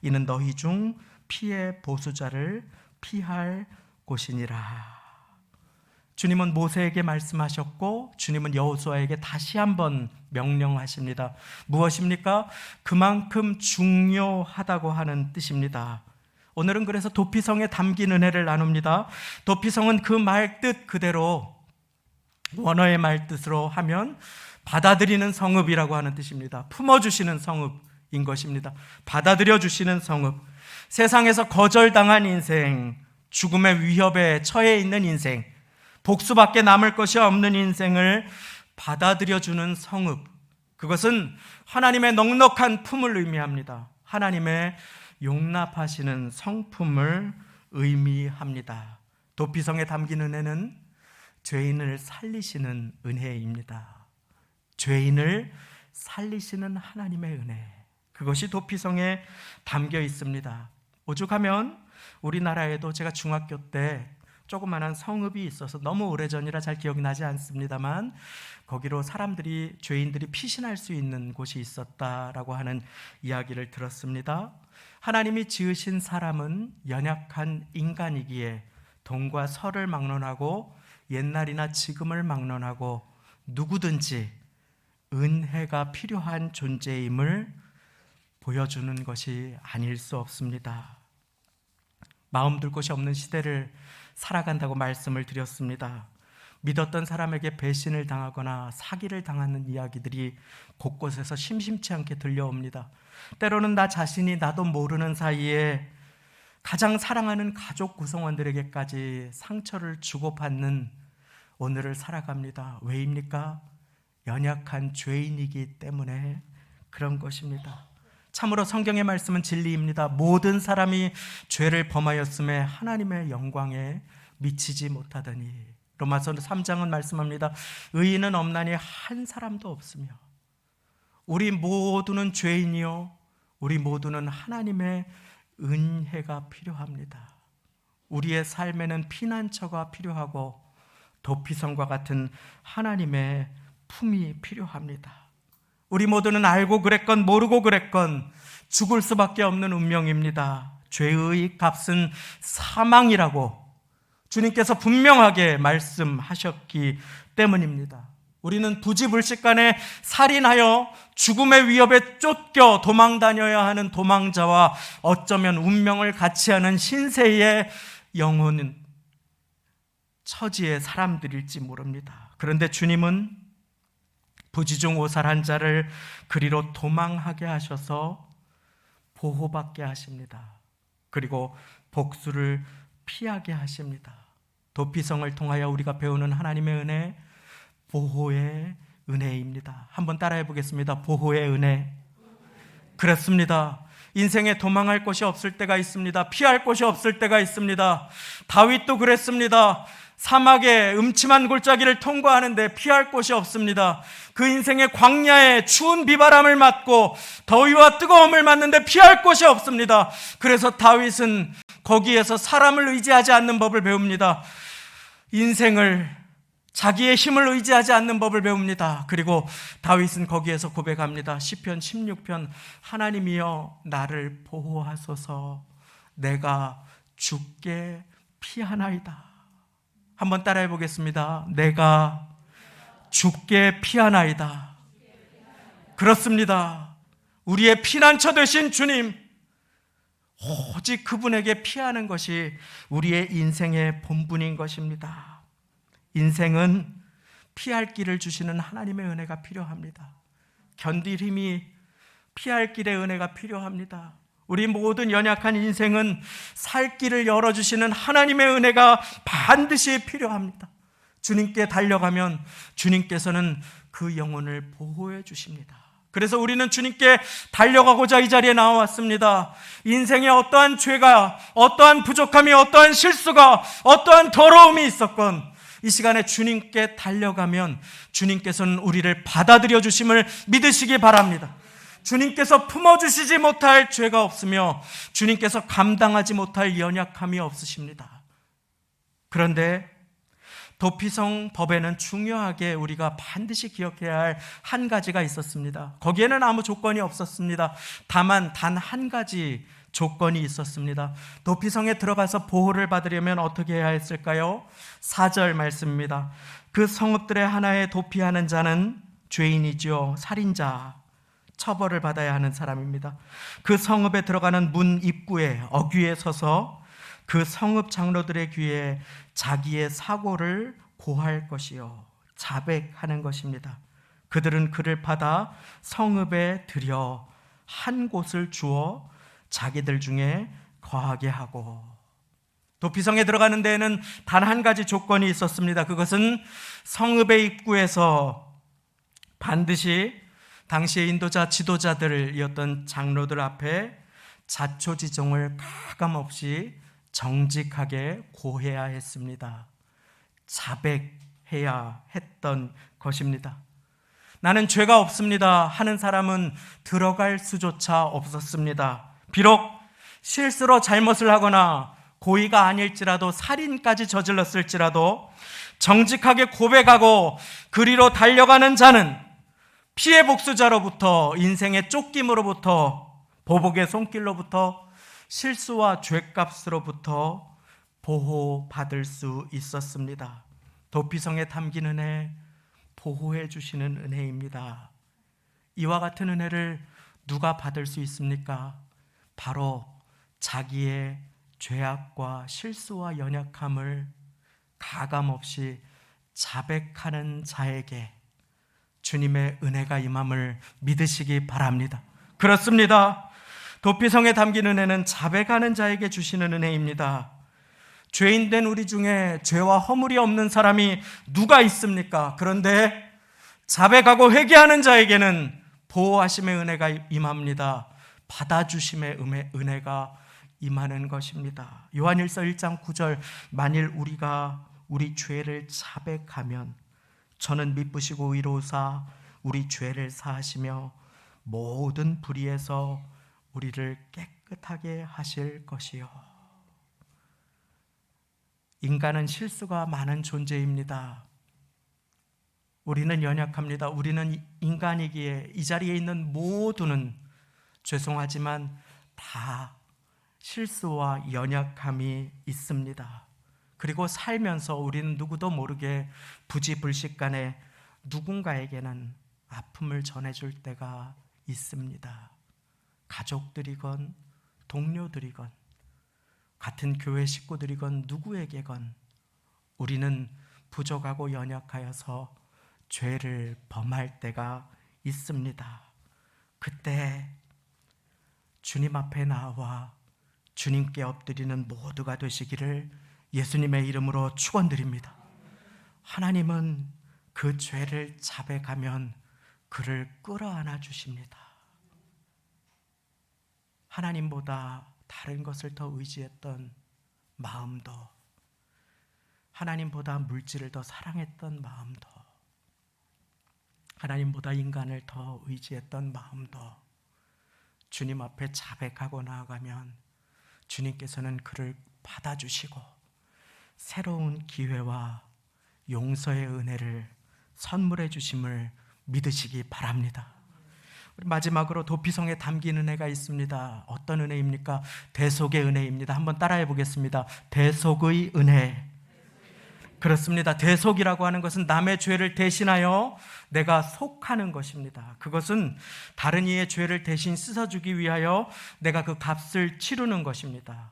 이는 너희 중 피의 보수자를 피할 곳이니라. 주님은 모세에게 말씀하셨고 주님은 여호수아에게 다시 한번 명령하십니다. 무엇입니까? 그만큼 중요하다고 하는 뜻입니다. 오늘은 그래서 도피성에 담긴 은혜를 나눕니다. 도피성은 그 말 뜻 그대로, 원어의 말 뜻으로 하면 받아들이는 성읍이라고 하는 뜻입니다. 품어주시는 성읍인 것입니다. 받아들여주시는 성읍. 세상에서 거절당한 인생, 죽음의 위협에 처해 있는 인생, 복수밖에 남을 것이 없는 인생을 받아들여주는 성읍, 그것은 하나님의 넉넉한 품을 의미합니다. 하나님의 용납하시는 성품을 의미합니다. 도피성에 담긴 은혜는 죄인을 살리시는 은혜입니다. 죄인을 살리시는 하나님의 은혜, 그것이 도피성에 담겨 있습니다. 오죽하면 우리나라에도 제가 중학교 때 조그만한 성읍이 있어서 너무 오래전이라 잘 기억이 나지 않습니다만 거기로 사람들이, 죄인들이 피신할 수 있는 곳이 있었다라고 하는 이야기를 들었습니다. 하나님이 지으신 사람은 연약한 인간이기에 동과 서를 막론하고 옛날이나 지금을 막론하고 누구든지 은혜가 필요한 존재임을 보여주는 것이 아닐 수 없습니다. 마음 둘 곳이 없는 시대를 살아간다고 말씀을 드렸습니다. 믿었던 사람에게 배신을 당하거나 사기를 당하는 이야기들이 곳곳에서 심심치 않게 들려옵니다. 때로는 나 자신이 나도 모르는 사이에 가장 사랑하는 가족 구성원들에게까지 상처를 주고받는 오늘을 살아갑니다. 왜입니까? 연약한 죄인이기 때문에 그런 것입니다. 참으로 성경의 말씀은 진리입니다. 모든 사람이 죄를 범하였음에 하나님의 영광에 미치지 못하더니, 로마서 3장은 말씀합니다. 의인은 없나니 한 사람도 없으며 우리 모두는 죄인이요 우리 모두는 하나님의 은혜가 필요합니다. 우리의 삶에는 피난처가 필요하고 도피성과 같은 하나님의 품이 필요합니다. 우리 모두는 알고 그랬건 모르고 그랬건 죽을 수밖에 없는 운명입니다. 죄의 값은 사망이라고 주님께서 분명하게 말씀하셨기 때문입니다. 우리는 부지불식간에 살인하여 죽음의 위협에 쫓겨 도망다녀야 하는 도망자와 어쩌면 운명을 같이 하는 신세의 영혼은 처지의 사람들일지 모릅니다. 그런데 주님은 부지중 오살한 자를 그리로 도망하게 하셔서 보호받게 하십니다. 그리고 복수를 피하게 하십니다. 도피성을 통하여 우리가 배우는 하나님의 은혜, 보호의 은혜입니다. 한번 따라해 보겠습니다. 보호의 은혜. 그렇습니다. 인생에 도망할 곳이 없을 때가 있습니다. 피할 곳이 없을 때가 있습니다. 다윗도 그랬습니다. 사막의 음침한 골짜기를 통과하는데 피할 곳이 없습니다. 그 인생의 광야에 추운 비바람을 맞고 더위와 뜨거움을 맞는데 피할 곳이 없습니다. 그래서 다윗은 거기에서 사람을 의지하지 않는 법을 배웁니다. 인생을 자기의 힘을 의지하지 않는 법을 배웁니다. 그리고 다윗은 거기에서 고백합니다. 시편 16편 하나님이여 나를 보호하소서 내가 죽게 피하나이다. 한번 따라해 보겠습니다. 내가 죽게 피하나이다. 그렇습니다. 우리의 피난처 되신 주님, 오직 그분에게 피하는 것이 우리의 인생의 본분인 것입니다. 인생은 피할 길을 주시는 하나님의 은혜가 필요합니다. 견딜 힘이 피할 길의 은혜가 필요합니다. 우리 모든 연약한 인생은 살 길을 열어주시는 하나님의 은혜가 반드시 필요합니다. 주님께 달려가면 주님께서는 그 영혼을 보호해 주십니다. 그래서 우리는 주님께 달려가고자 이 자리에 나왔습니다. 인생에 어떠한 죄가, 어떠한 부족함이, 어떠한 실수가, 어떠한 더러움이 있었건 이 시간에 주님께 달려가면 주님께서는 우리를 받아들여 주심을 믿으시기 바랍니다. 주님께서 품어주시지 못할 죄가 없으며 주님께서 감당하지 못할 연약함이 없으십니다. 그런데 도피성 법에는 중요하게 우리가 반드시 기억해야 할 한 가지가 있었습니다. 거기에는 아무 조건이 없었습니다. 다만 단 한 가지 조건이 있었습니다. 도피성에 들어가서 보호를 받으려면 어떻게 해야 했을까요? 4절 말씀입니다. 그 성읍들의 하나에 도피하는 자는 죄인이죠. 살인자, 처벌을 받아야 하는 사람입니다. 그 성읍에 들어가는 문 입구에 어귀에 서서 그 성읍 장로들의 귀에 자기의 사고를 고할 것이요 자백하는 것입니다. 그들은 그를 받아 성읍에 들여 한 곳을 주어 자기들 중에 거하게 하고, 도피성에 들어가는 데에는 단 한 가지 조건이 있었습니다. 그것은 성읍의 입구에서 반드시 당시의 인도자 지도자들이었던 장로들 앞에 자초지종을 가감없이 정직하게 고해야 했습니다. 자백해야 했던 것입니다. 나는 죄가 없습니다 하는 사람은 들어갈 수조차 없었습니다. 비록 실수로 잘못을 하거나 고의가 아닐지라도 살인까지 저질렀을지라도 정직하게 고백하고 그리로 달려가는 자는 피해 복수자로부터, 인생의 쫓김으로부터, 보복의 손길로부터, 실수와 죄값으로부터 보호받을 수 있었습니다. 도피성에 담긴 은혜, 보호해 주시는 은혜입니다. 이와 같은 은혜를 누가 받을 수 있습니까? 바로 자기의 죄악과 실수와 연약함을 가감없이 자백하는 자에게 주님의 은혜가 임함을 믿으시기 바랍니다. 그렇습니다. 도피성에 담긴 은혜는 자백하는 자에게 주시는 은혜입니다. 죄인된 우리 중에 죄와 허물이 없는 사람이 누가 있습니까? 그런데 자백하고 회개하는 자에게는 보호하심의 은혜가 임합니다. 받아주심의 은혜가 임하는 것입니다. 요한일서 1장 9절, 만일 우리가 우리 죄를 자백하면 저는 미쁘시고 의로우사 우리 죄를 사하시며 모든 불의에서 우리를 깨끗하게 하실 것이요. 인간은 실수가 많은 존재입니다. 우리는 연약합니다. 우리는 인간이기에 이 자리에 있는 모두는 죄송하지만 다 실수와 연약함이 있습니다. 그리고 살면서 우리는 누구도 모르게 부지불식간에 누군가에게는 아픔을 전해줄 때가 있습니다. 가족들이건 동료들이건 같은 교회 식구들이건 누구에게건 우리는 부족하고 연약하여서 죄를 범할 때가 있습니다. 그때 주님 앞에 나와 주님께 엎드리는 모두가 되시기를 예수님의 이름으로 축원드립니다. 하나님은 그 죄를 자백하면 그를 끌어안아 주십니다. 하나님보다 다른 것을 더 의지했던 마음도, 하나님보다 물질을 더 사랑했던 마음도, 하나님보다 인간을 더 의지했던 마음도 주님 앞에 자백하고 나아가면 주님께서는 그를 받아주시고 새로운 기회와 용서의 은혜를 선물해 주심을 믿으시기 바랍니다. 마지막으로 도피성에 담긴 은혜가 있습니다. 어떤 은혜입니까? 대속의 은혜입니다. 한번 따라해 보겠습니다. 대속의 은혜. 그렇습니다. 대속이라고 하는 것은 남의 죄를 대신하여 내가 속하는 것입니다. 그것은 다른 이의 죄를 대신 씻어주기 위하여 내가 그 값을 치르는 것입니다.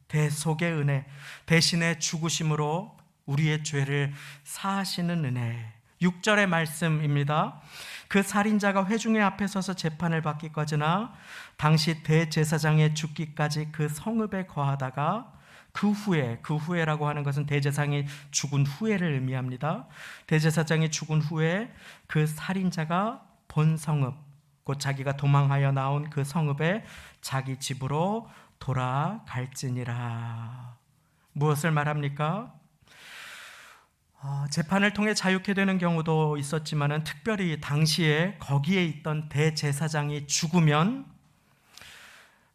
대속의 은혜, 대신의 죽으심으로 우리의 죄를 사하시는 은혜. 6절의 말씀입니다. 그 살인자가 회중의 앞에 서서 재판을 받기까지나 당시 대제사장의 죽기까지 그 성읍에 거하다가 그 후에라고 하는 것은 대제사장이 죽은 후에를 의미합니다. 대제사장이 죽은 후에 그 살인자가 본 성읍, 곧 자기가 도망하여 나온 그 성읍에 자기 집으로 돌아갈지니라. 무엇을 말합니까? 재판을 통해 자유케 되는 경우도 있었지만 특별히 당시에 거기에 있던 대제사장이 죽으면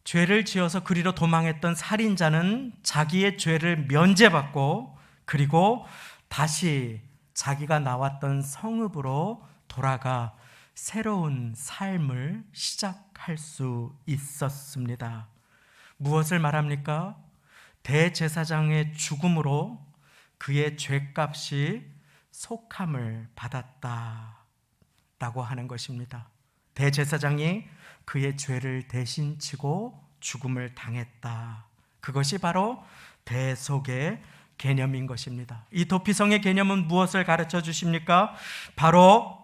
죄를 지어서 그리로 도망했던 살인자는 자기의 죄를 면제받고 그리고 다시 자기가 나왔던 성읍으로 돌아가 새로운 삶을 시작할 수 있었습니다. 무엇을 말합니까? 대제사장의 죽음으로 그의 죄값이 속함을 받았다라고 하는 것입니다. 대제사장이 그의 죄를 대신 지고 죽음을 당했다. 그것이 바로 대속의 개념인 것입니다. 이 도피성의 개념은 무엇을 가르쳐 주십니까? 바로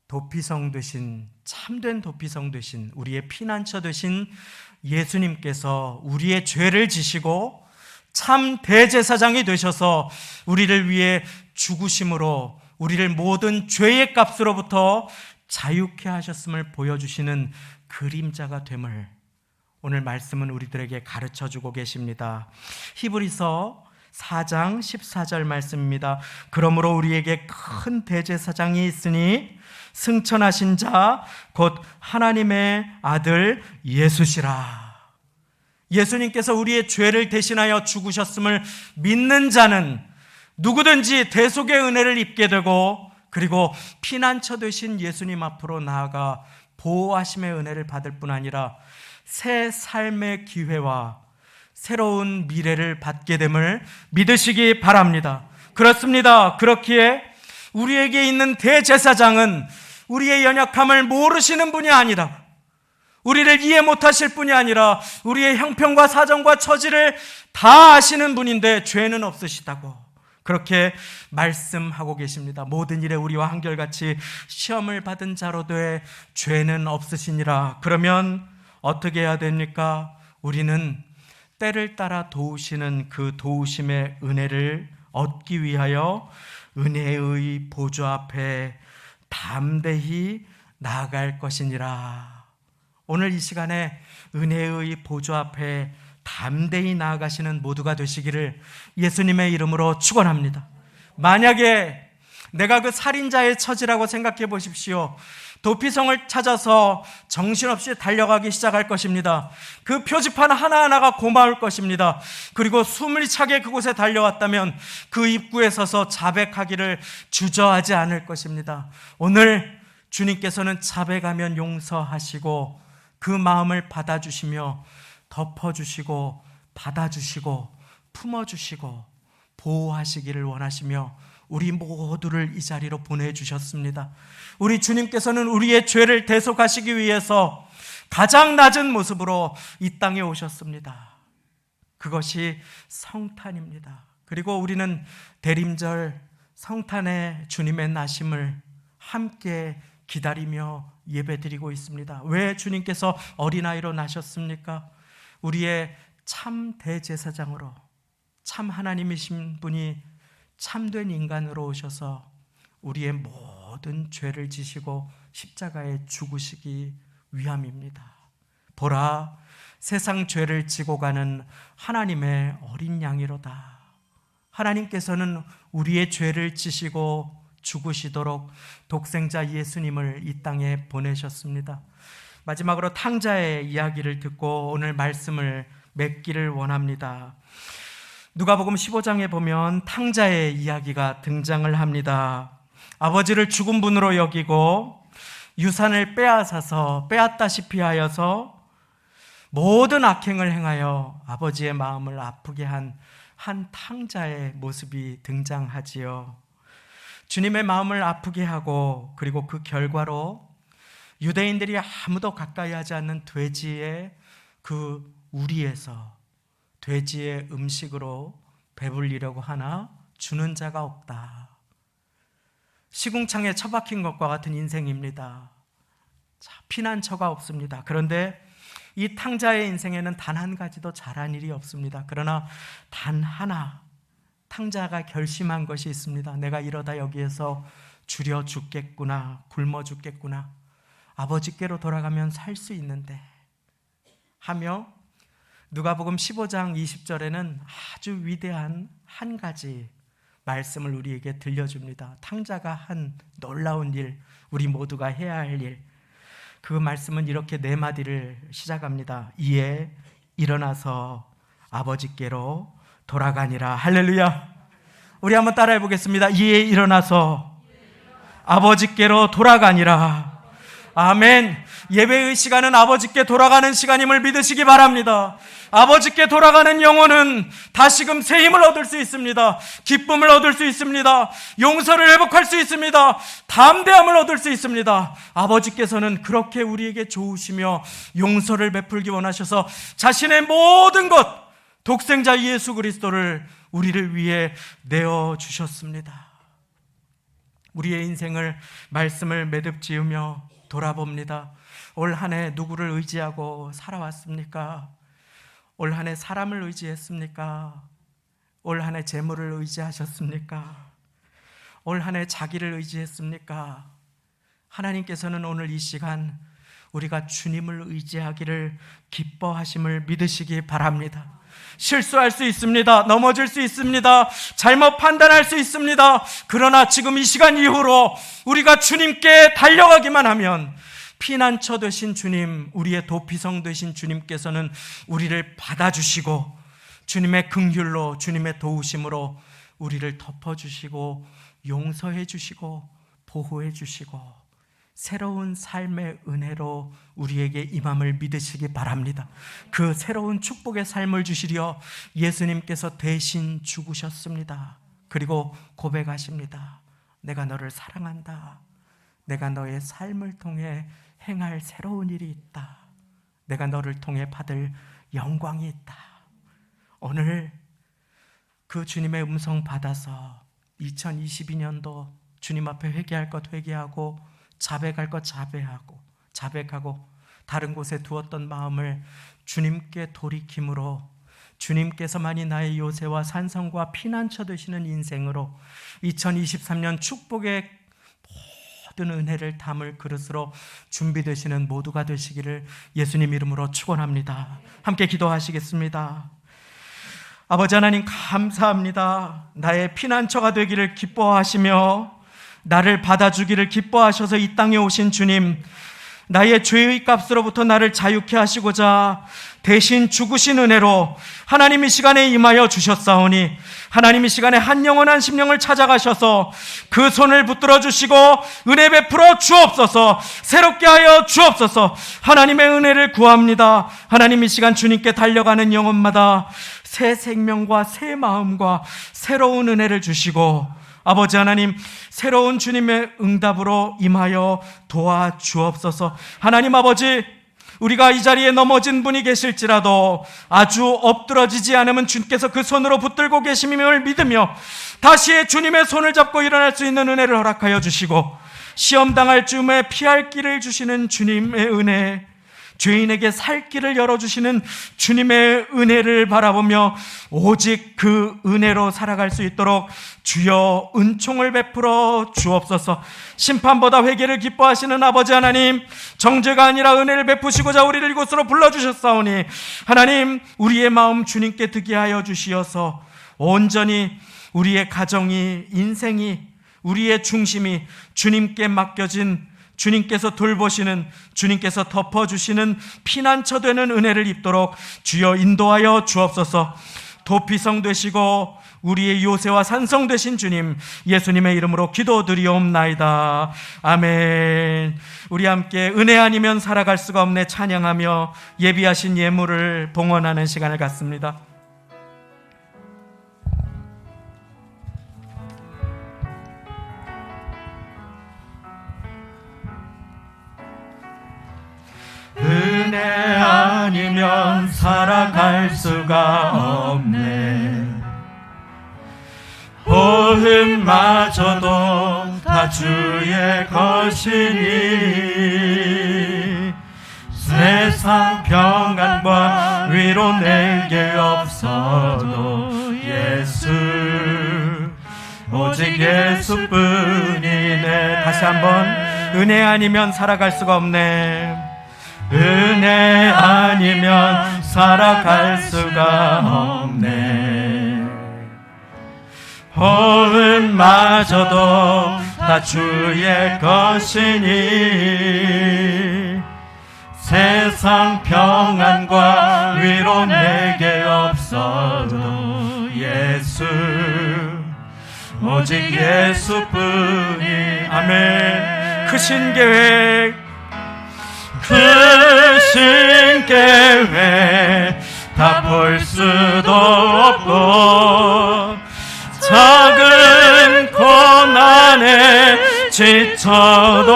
도피성 되신, 참된 도피성 되신, 우리의 피난처 되신 예수님께서 우리의 죄를 지시고 참 대제사장이 되셔서 우리를 위해 죽으심으로 우리를 모든 죄의 값으로부터 자유케 하셨음을 보여주시는 그림자가 됨을 오늘 말씀은 우리들에게 가르쳐주고 계십니다. 히브리서 4장 14절 말씀입니다. 그러므로 우리에게 큰 대제사장이 있으니 승천하신 자 곧 하나님의 아들 예수시라. 예수님께서 우리의 죄를 대신하여 죽으셨음을 믿는 자는 누구든지 대속의 은혜를 입게 되고 그리고 피난처 되신 예수님 앞으로 나아가 보호하심의 은혜를 받을 뿐 아니라 새 삶의 기회와 새로운 미래를 받게 됨을 믿으시기 바랍니다. 그렇습니다. 그렇기에 우리에게 있는 대제사장은 우리의 연약함을 모르시는 분이 아니라 우리를 이해 못하실 분이 아니라 우리의 형편과 사정과 처지를 다 아시는 분인데 죄는 없으시다고 그렇게 말씀하고 계십니다. 모든 일에 우리와 한결같이 시험을 받은 자로 돼 죄는 없으시니라. 그러면 어떻게 해야 됩니까? 우리는 때를 따라 도우시는 그 도우심의 은혜를 얻기 위하여 은혜의 보좌 앞에 담대히 나아갈 것이니라. 오늘 이 시간에 은혜의 보좌 앞에 담대히 나아가시는 모두가 되시기를 예수님의 이름으로 축원합니다. 만약에 내가 그 살인자의 처지라고 생각해 보십시오. 도피성을 찾아서 정신없이 달려가기 시작할 것입니다. 그 표지판 하나하나가 고마울 것입니다. 그리고 숨을 차게 그곳에 달려왔다면 그 입구에 서서 자백하기를 주저하지 않을 것입니다. 오늘 주님께서는 자백하면 용서하시고 그 마음을 받아주시며 덮어주시고 받아주시고 품어주시고 보호하시기를 원하시며 우리 모두를 이 자리로 보내주셨습니다. 우리 주님께서는 우리의 죄를 대속하시기 위해서 가장 낮은 모습으로 이 땅에 오셨습니다. 그것이 성탄입니다. 그리고 우리는 대림절 성탄의 주님의 나심을 함께 기다리며 예배드리고 있습니다. 왜 주님께서 어린아이로 나셨습니까? 우리의 참 대제사장으로, 참 하나님이신 분이 참된 인간으로 오셔서 우리의 모든 죄를 지시고 십자가에 죽으시기 위함입니다. 보라, 세상 죄를 지고 가는 하나님의 어린 양이로다. 하나님께서는 우리의 죄를 지시고 죽으시도록 독생자 예수님을 이 땅에 보내셨습니다. 마지막으로 탕자의 이야기를 듣고 오늘 말씀을 맺기를 원합니다. 누가복음 15장에 보면 탕자의 이야기가 등장을 합니다. 아버지를 죽은 분으로 여기고 유산을 빼앗다시피 하여서 모든 악행을 행하여 아버지의 마음을 아프게 한 탕자의 모습이 등장하지요. 주님의 마음을 아프게 하고 그리고 그 결과로 유대인들이 아무도 가까이 하지 않는 돼지의 그 우리에서 돼지의 음식으로 배불리려고 하나 주는 자가 없다. 시궁창에 처박힌 것과 같은 인생입니다. 피난처가 없습니다. 그런데 이 탕자의 인생에는 단 한 가지도 잘한 일이 없습니다. 그러나 단 하나 탕자가 결심한 것이 있습니다. 내가 이러다 여기에서 줄여 죽겠구나, 굶어 죽겠구나, 아버지께로 돌아가면 살 수 있는데 하며 누가복음 15장 20절에는 아주 위대한 한 가지 말씀을 우리에게 들려줍니다. 탕자가 한 놀라운 일, 우리 모두가 해야 할 일. 그 말씀은 이렇게 네 마디를 시작합니다. 이에 일어나서 아버지께로 돌아가니라. 할렐루야. 우리 한번 따라해 보겠습니다. 이에 일어나서 아버지께로 돌아가니라. 아멘. 예배의 시간은 아버지께 돌아가는 시간임을 믿으시기 바랍니다. 아버지께 돌아가는 영혼은 다시금 새 힘을 얻을 수 있습니다. 기쁨을 얻을 수 있습니다. 용서를 회복할 수 있습니다. 담대함을 얻을 수 있습니다. 아버지께서는 그렇게 우리에게 좋으시며 용서를 베풀기 원하셔서 자신의 모든 것, 독생자 예수 그리스도를 우리를 위해 내어주셨습니다. 우리의 인생을 말씀을 매듭지으며 돌아봅니다. 올 한 해 누구를 의지하고 살아왔습니까? 올 한 해 사람을 의지했습니까? 올 한 해 재물을 의지하셨습니까? 올 한 해 자기를 의지했습니까? 하나님께서는 오늘 이 시간 우리가 주님을 의지하기를 기뻐하심을 믿으시기 바랍니다. 실수할 수 있습니다. 넘어질 수 있습니다. 잘못 판단할 수 있습니다. 그러나 지금 이 시간 이후로 우리가 주님께 달려가기만 하면 피난처 되신 주님, 우리의 도피성 되신 주님께서는 우리를 받아주시고 주님의 긍휼로, 주님의 도우심으로 우리를 덮어주시고 용서해 주시고 보호해 주시고 새로운 삶의 은혜로 우리에게 임함을 믿으시기 바랍니다. 그 새로운 축복의 삶을 주시려 예수님께서 대신 죽으셨습니다. 그리고 고백하십니다. 내가 너를 사랑한다. 내가 너의 삶을 통해 행할 새로운 일이 있다. 내가 너를 통해 받을 영광이 있다. 오늘 그 주님의 음성 받아서 2022년도 주님 앞에 회개할 것 회개하고 자백할 것 자백하고 다른 곳에 두었던 마음을 주님께 돌이킴으로 주님께서만이 나의 요새와 산성과 피난처 되시는 인생으로 2023년 축복의 모든 은혜를 담을 그릇으로 준비되시는 모두가 되시기를 예수님 이름으로 축원합니다. 함께 기도하시겠습니다. 아버지 하나님, 감사합니다. 나의 피난처가 되기를 기뻐하시며 나를 받아주기를 기뻐하셔서 이 땅에 오신 주님, 나의 죄의 값으로부터 나를 자유케 하시고자 대신 죽으신 은혜로 하나님 이 시간에 임하여 주셨사오니, 하나님 이 시간에 한 영혼 한 심령을 찾아가셔서 그 손을 붙들어 주시고 은혜 베풀어 주옵소서, 새롭게 하여 주옵소서. 하나님의 은혜를 구합니다. 하나님 이 시간 주님께 달려가는 영혼마다 새 생명과 새 마음과 새로운 은혜를 주시고, 아버지 하나님, 새로운 주님의 응답으로 임하여 도와주옵소서. 하나님 아버지, 우리가 이 자리에 넘어진 분이 계실지라도 아주 엎드러지지 않으면 주님께서 그 손으로 붙들고 계심을 믿으며 다시 주님의 손을 잡고 일어날 수 있는 은혜를 허락하여 주시고, 시험당할 즈음에 피할 길을 주시는 주님의 은혜, 죄인에게 살 길을 열어주시는 주님의 은혜를 바라보며 오직 그 은혜로 살아갈 수 있도록 주여 은총을 베풀어 주옵소서. 심판보다 회개를 기뻐하시는 아버지 하나님, 정죄가 아니라 은혜를 베푸시고자 우리를 이곳으로 불러주셨사오니, 하나님 우리의 마음 주님께 드게 하여 주시어서 온전히 우리의 가정이, 인생이, 우리의 중심이 주님께 맡겨진, 주님께서 돌보시는, 주님께서 덮어주시는 피난처 되는 은혜를 입도록 주여 인도하여 주옵소서. 도피성 되시고 우리의 요새와 산성 되신 주님, 예수님의 이름으로 기도드리옵나이다. 아멘. 우리 함께 은혜 아니면 살아갈 수가 없네 찬양하며 예비하신 예물을 봉헌하는 시간을 갖습니다. 은혜 아니면 살아갈 수가 없네. 호흡마저도 다 주의 것이니, 세상 평안과 위로 내게 없어도 예수, 오직 예수뿐이네. 다시 한번, 은혜 아니면 살아갈 수가 없네. 은혜 아니면 살아갈 수가 없네. 호흡마저도 다 주의 것이니, 세상 평안과 위로 내게 없어도 예수, 오직 예수뿐이. 아멘. 크신 계획, 크신 계획 다 볼 수도 없고, 작은 고난에 지쳐도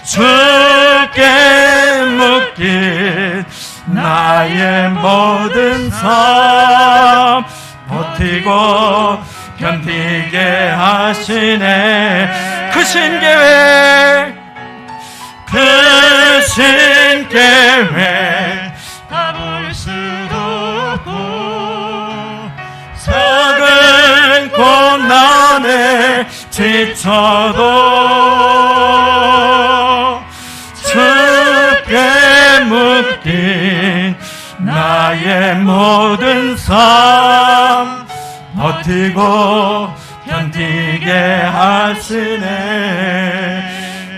주께 묶인 나의 모든 삶 버티고 견디게 하시네. 크신 계획, 크신 계획 다 볼 수도 없고, 작은 고난에 지쳐도 주께 묶인 나의 모든 삶 버티고 견디게 하시네.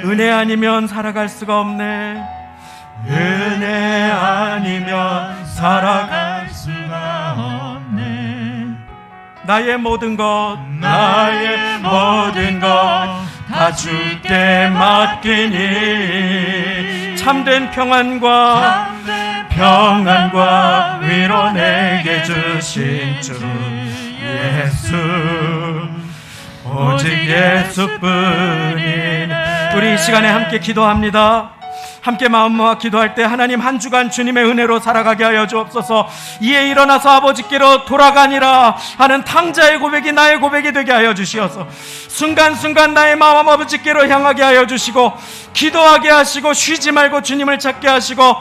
은혜 아니면 살아갈 수가 없네. 은혜 아니면 살아갈 수가 없네. 나의 모든 것, 나의 모든 것 다 주께 맡기니, 참된 평안과 위로 내게 주신 주 예수, 오직 예수뿐인. 우리 이 시간에 함께 기도합니다. 함께 마음 모아 기도할 때 하나님, 한 주간 주님의 은혜로 살아가게 하여 주옵소서. 이에 일어나서 아버지께로 돌아가니라 하는 탕자의 고백이 나의 고백이 되게 하여 주시어서 순간순간 나의 마음 아버지께로 향하게 하여 주시고, 기도하게 하시고, 쉬지 말고 주님을 찾게 하시고,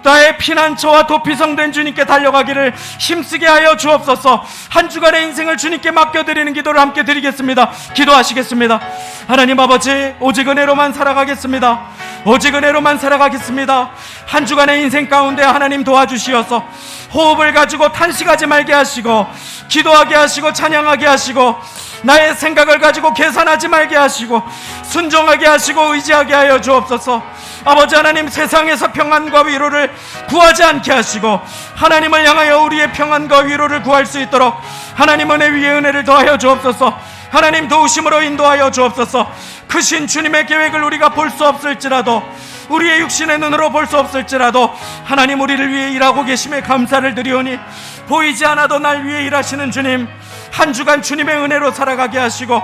나의 피난처와 도피성된 주님께 달려가기를 힘쓰게 하여 주옵소서. 한 주간의 인생을 주님께 맡겨드리는 기도를 함께 드리겠습니다. 기도하시겠습니다. 하나님 아버지, 오직 은혜로만 살아가겠습니다. 오직 은혜로만 살아가겠습니다. 한 주간의 인생 가운데 하나님 도와주시어서 호흡을 가지고 탄식하지 말게 하시고, 기도하게 하시고, 찬양하게 하시고, 나의 생각을 가지고 계산하지 말게 하시고, 순종하게 하시고, 의지하게 하여 주옵소서. 아버지 하나님, 세상에서 평안과 위로를 구하지 않게 하시고 하나님을 향하여 우리의 평안과 위로를 구할 수 있도록 하나님 은혜 위에 은혜를 더하여 주옵소서. 하나님 도우심으로 인도하여 주옵소서. 크신 주님의 계획을 우리가 볼 수 없을지라도, 우리의 육신의 눈으로 볼 수 없을지라도 하나님 우리를 위해 일하고 계심에 감사를 드리오니, 보이지 않아도 날 위해 일하시는 주님, 한 주간 주님의 은혜로 살아가게 하시고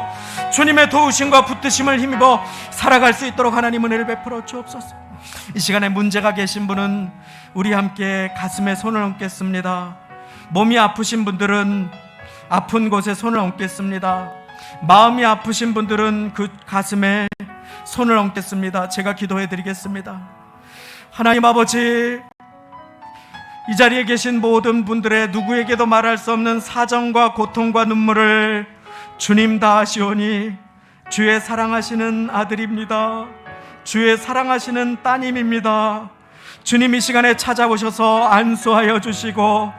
주님의 도우심과 붙드심을 힘입어 살아갈 수 있도록 하나님 은혜를 베풀어 주옵소서. 이 시간에 문제가 계신 분은 우리 함께 가슴에 손을 얹겠습니다. 몸이 아프신 분들은 아픈 곳에 손을 얹겠습니다. 마음이 아프신 분들은 그 가슴에 손을 얹겠습니다. 제가 기도해 드리겠습니다. 하나님 아버지, 이 자리에 계신 모든 분들의 누구에게도 말할 수 없는 사정과 고통과 눈물을 주님 다 아시오니 주의 사랑하시는 아들입니다. 주의 사랑하시는 따님입니다. 주님 이 시간에 찾아오셔서 안수하여 주시고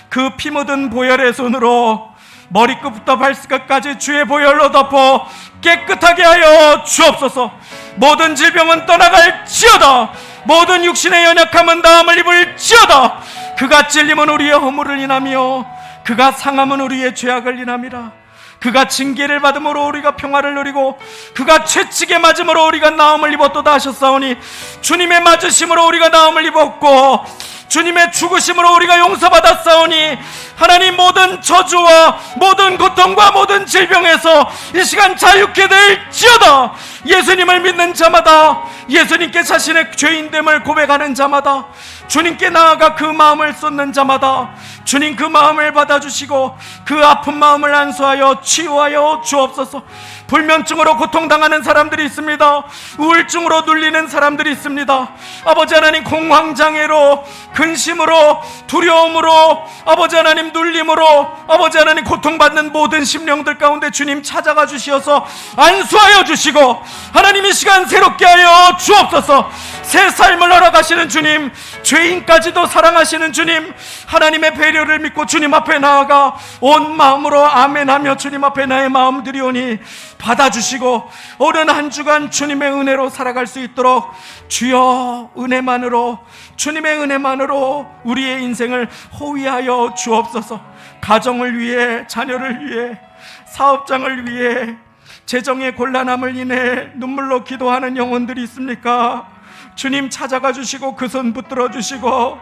그 피 묻은 보혈의 손으로 머리끝부터 발끝까지 주의 보혈로 덮어 깨끗하게 하여 주옵소서. 모든 질병은 떠나갈지어다. 모든 육신의 연약함은 나음을 입을지어다. 그가 찔림은 우리의 허물을 인하며 그가 상함은 우리의 죄악을 인함이라. 그가 징계를 받음으로 우리가 평화를 누리고 그가 채찍에 맞음으로 우리가 나음을 입었도다 하셨사오니, 주님의 맞으심으로 우리가 나음을 입었고 주님의 죽으심으로 우리가 용서받았사오니, 하나님 모든 저주와 모든 고통과 모든 질병에서 이 시간 자유케 될지어다. 예수님을 믿는 자마다, 예수님께 자신의 죄인됨을 고백하는 자마다, 주님께 나아가 그 마음을 쏟는 자마다 주님 그 마음을 받아주시고 그 아픈 마음을 안수하여 치유하여 주옵소서. 불면증으로 고통당하는 사람들이 있습니다. 우울증으로 눌리는 사람들이 있습니다. 아버지 하나님, 공황장애로, 근심으로, 두려움으로, 아버지 하나님 눌림으로, 아버지 하나님 고통받는 모든 심령들 가운데 주님 찾아가 주시어서 안수하여 주시고 하나님 이 시간 새롭게 하여 주옵소서. 새 삶을 허락하시는 주님, 죄인까지도 사랑하시는 주님, 하나님의 배려를 믿고 주님 앞에 나아가 온 마음으로 아멘하며 주님 앞에 나의 마음 드리오니 받아주시고 오랜 한 주간 주님의 은혜로 살아갈 수 있도록 주여 은혜만으로, 주님의 은혜만으로 우리의 인생을 호위하여 주옵소서. 가정을 위해, 자녀를 위해, 사업장을 위해, 재정의 곤란함을 인해 눈물로 기도하는 영혼들이 있습니까? 주님 찾아가 주시고 그 손 붙들어 주시고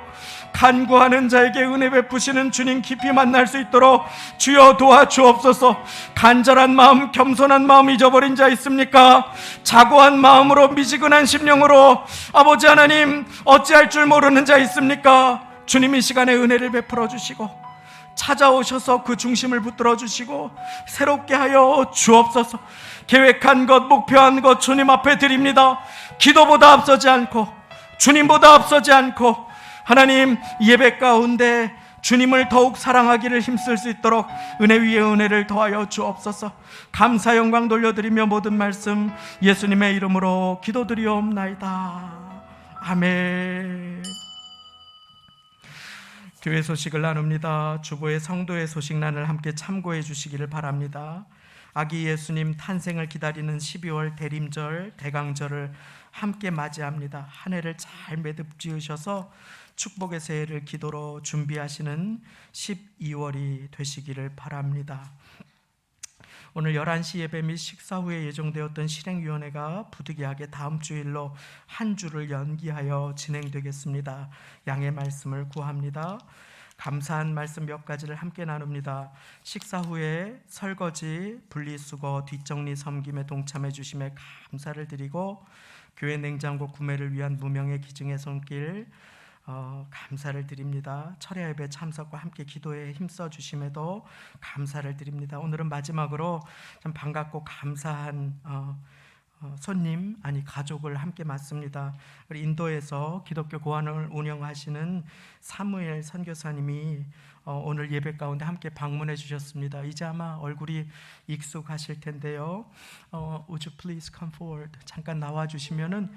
간구하는 자에게 은혜 베푸시는 주님 깊이 만날 수 있도록 주여 도와주옵소서. 간절한 마음, 겸손한 마음 잊어버린 자 있습니까? 자고한 마음으로, 미지근한 심령으로 아버지 하나님 어찌할 줄 모르는 자 있습니까? 주님 이 시간에 은혜를 베풀어 주시고 찾아오셔서 그 중심을 붙들어 주시고 새롭게 하여 주옵소서. 계획한 것, 목표한 것 주님 앞에 드립니다. 기도보다 앞서지 않고, 주님보다 앞서지 않고 하나님 예배 가운데 주님을 더욱 사랑하기를 힘쓸 수 있도록 은혜 위에 은혜를 더하여 주옵소서. 감사 영광 돌려드리며 모든 말씀 예수님의 이름으로 기도드리옵나이다. 아멘. 교회 소식을 나눕니다. 주보의 성도의 소식란을 함께 참고해 주시기를 바랍니다. 아기 예수님 탄생을 기다리는 12월 대림절, 대강절을 함께 맞이합니다. 한 해를 잘 매듭 지으셔서 축복의 새해를 기도로 준비하시는 12월이 되시기를 바랍니다. 오늘 11시 예배 및 식사 후에 예정되었던 실행위원회가 부득이하게 다음 주일로 한 주를 연기하여 진행되겠습니다. 양해 말씀을 구합니다. 감사한 말씀 몇 가지를 함께 나눕니다. 식사 후에 설거지, 분리수거, 뒷정리 섬김에 동참해 주심에 감사를 드리고, 교회 냉장고 구매를 위한 무명의 기증의 손길 감사를 드립니다. 철야 예배 참석과 함께 기도에 힘써 주심에도 감사를 드립니다. 오늘은 마지막으로 참 반갑고 감사한 손님 아니 가족을 함께 맞습니다. 우리 인도에서 기독교 고아원을 운영하시는 사무엘 선교사님이 오늘 예배 가운데 함께 방문해 주셨습니다. 이제 아마 얼굴이 익숙하실 텐데요. Would you please come forward? 잠깐 나와 주시면은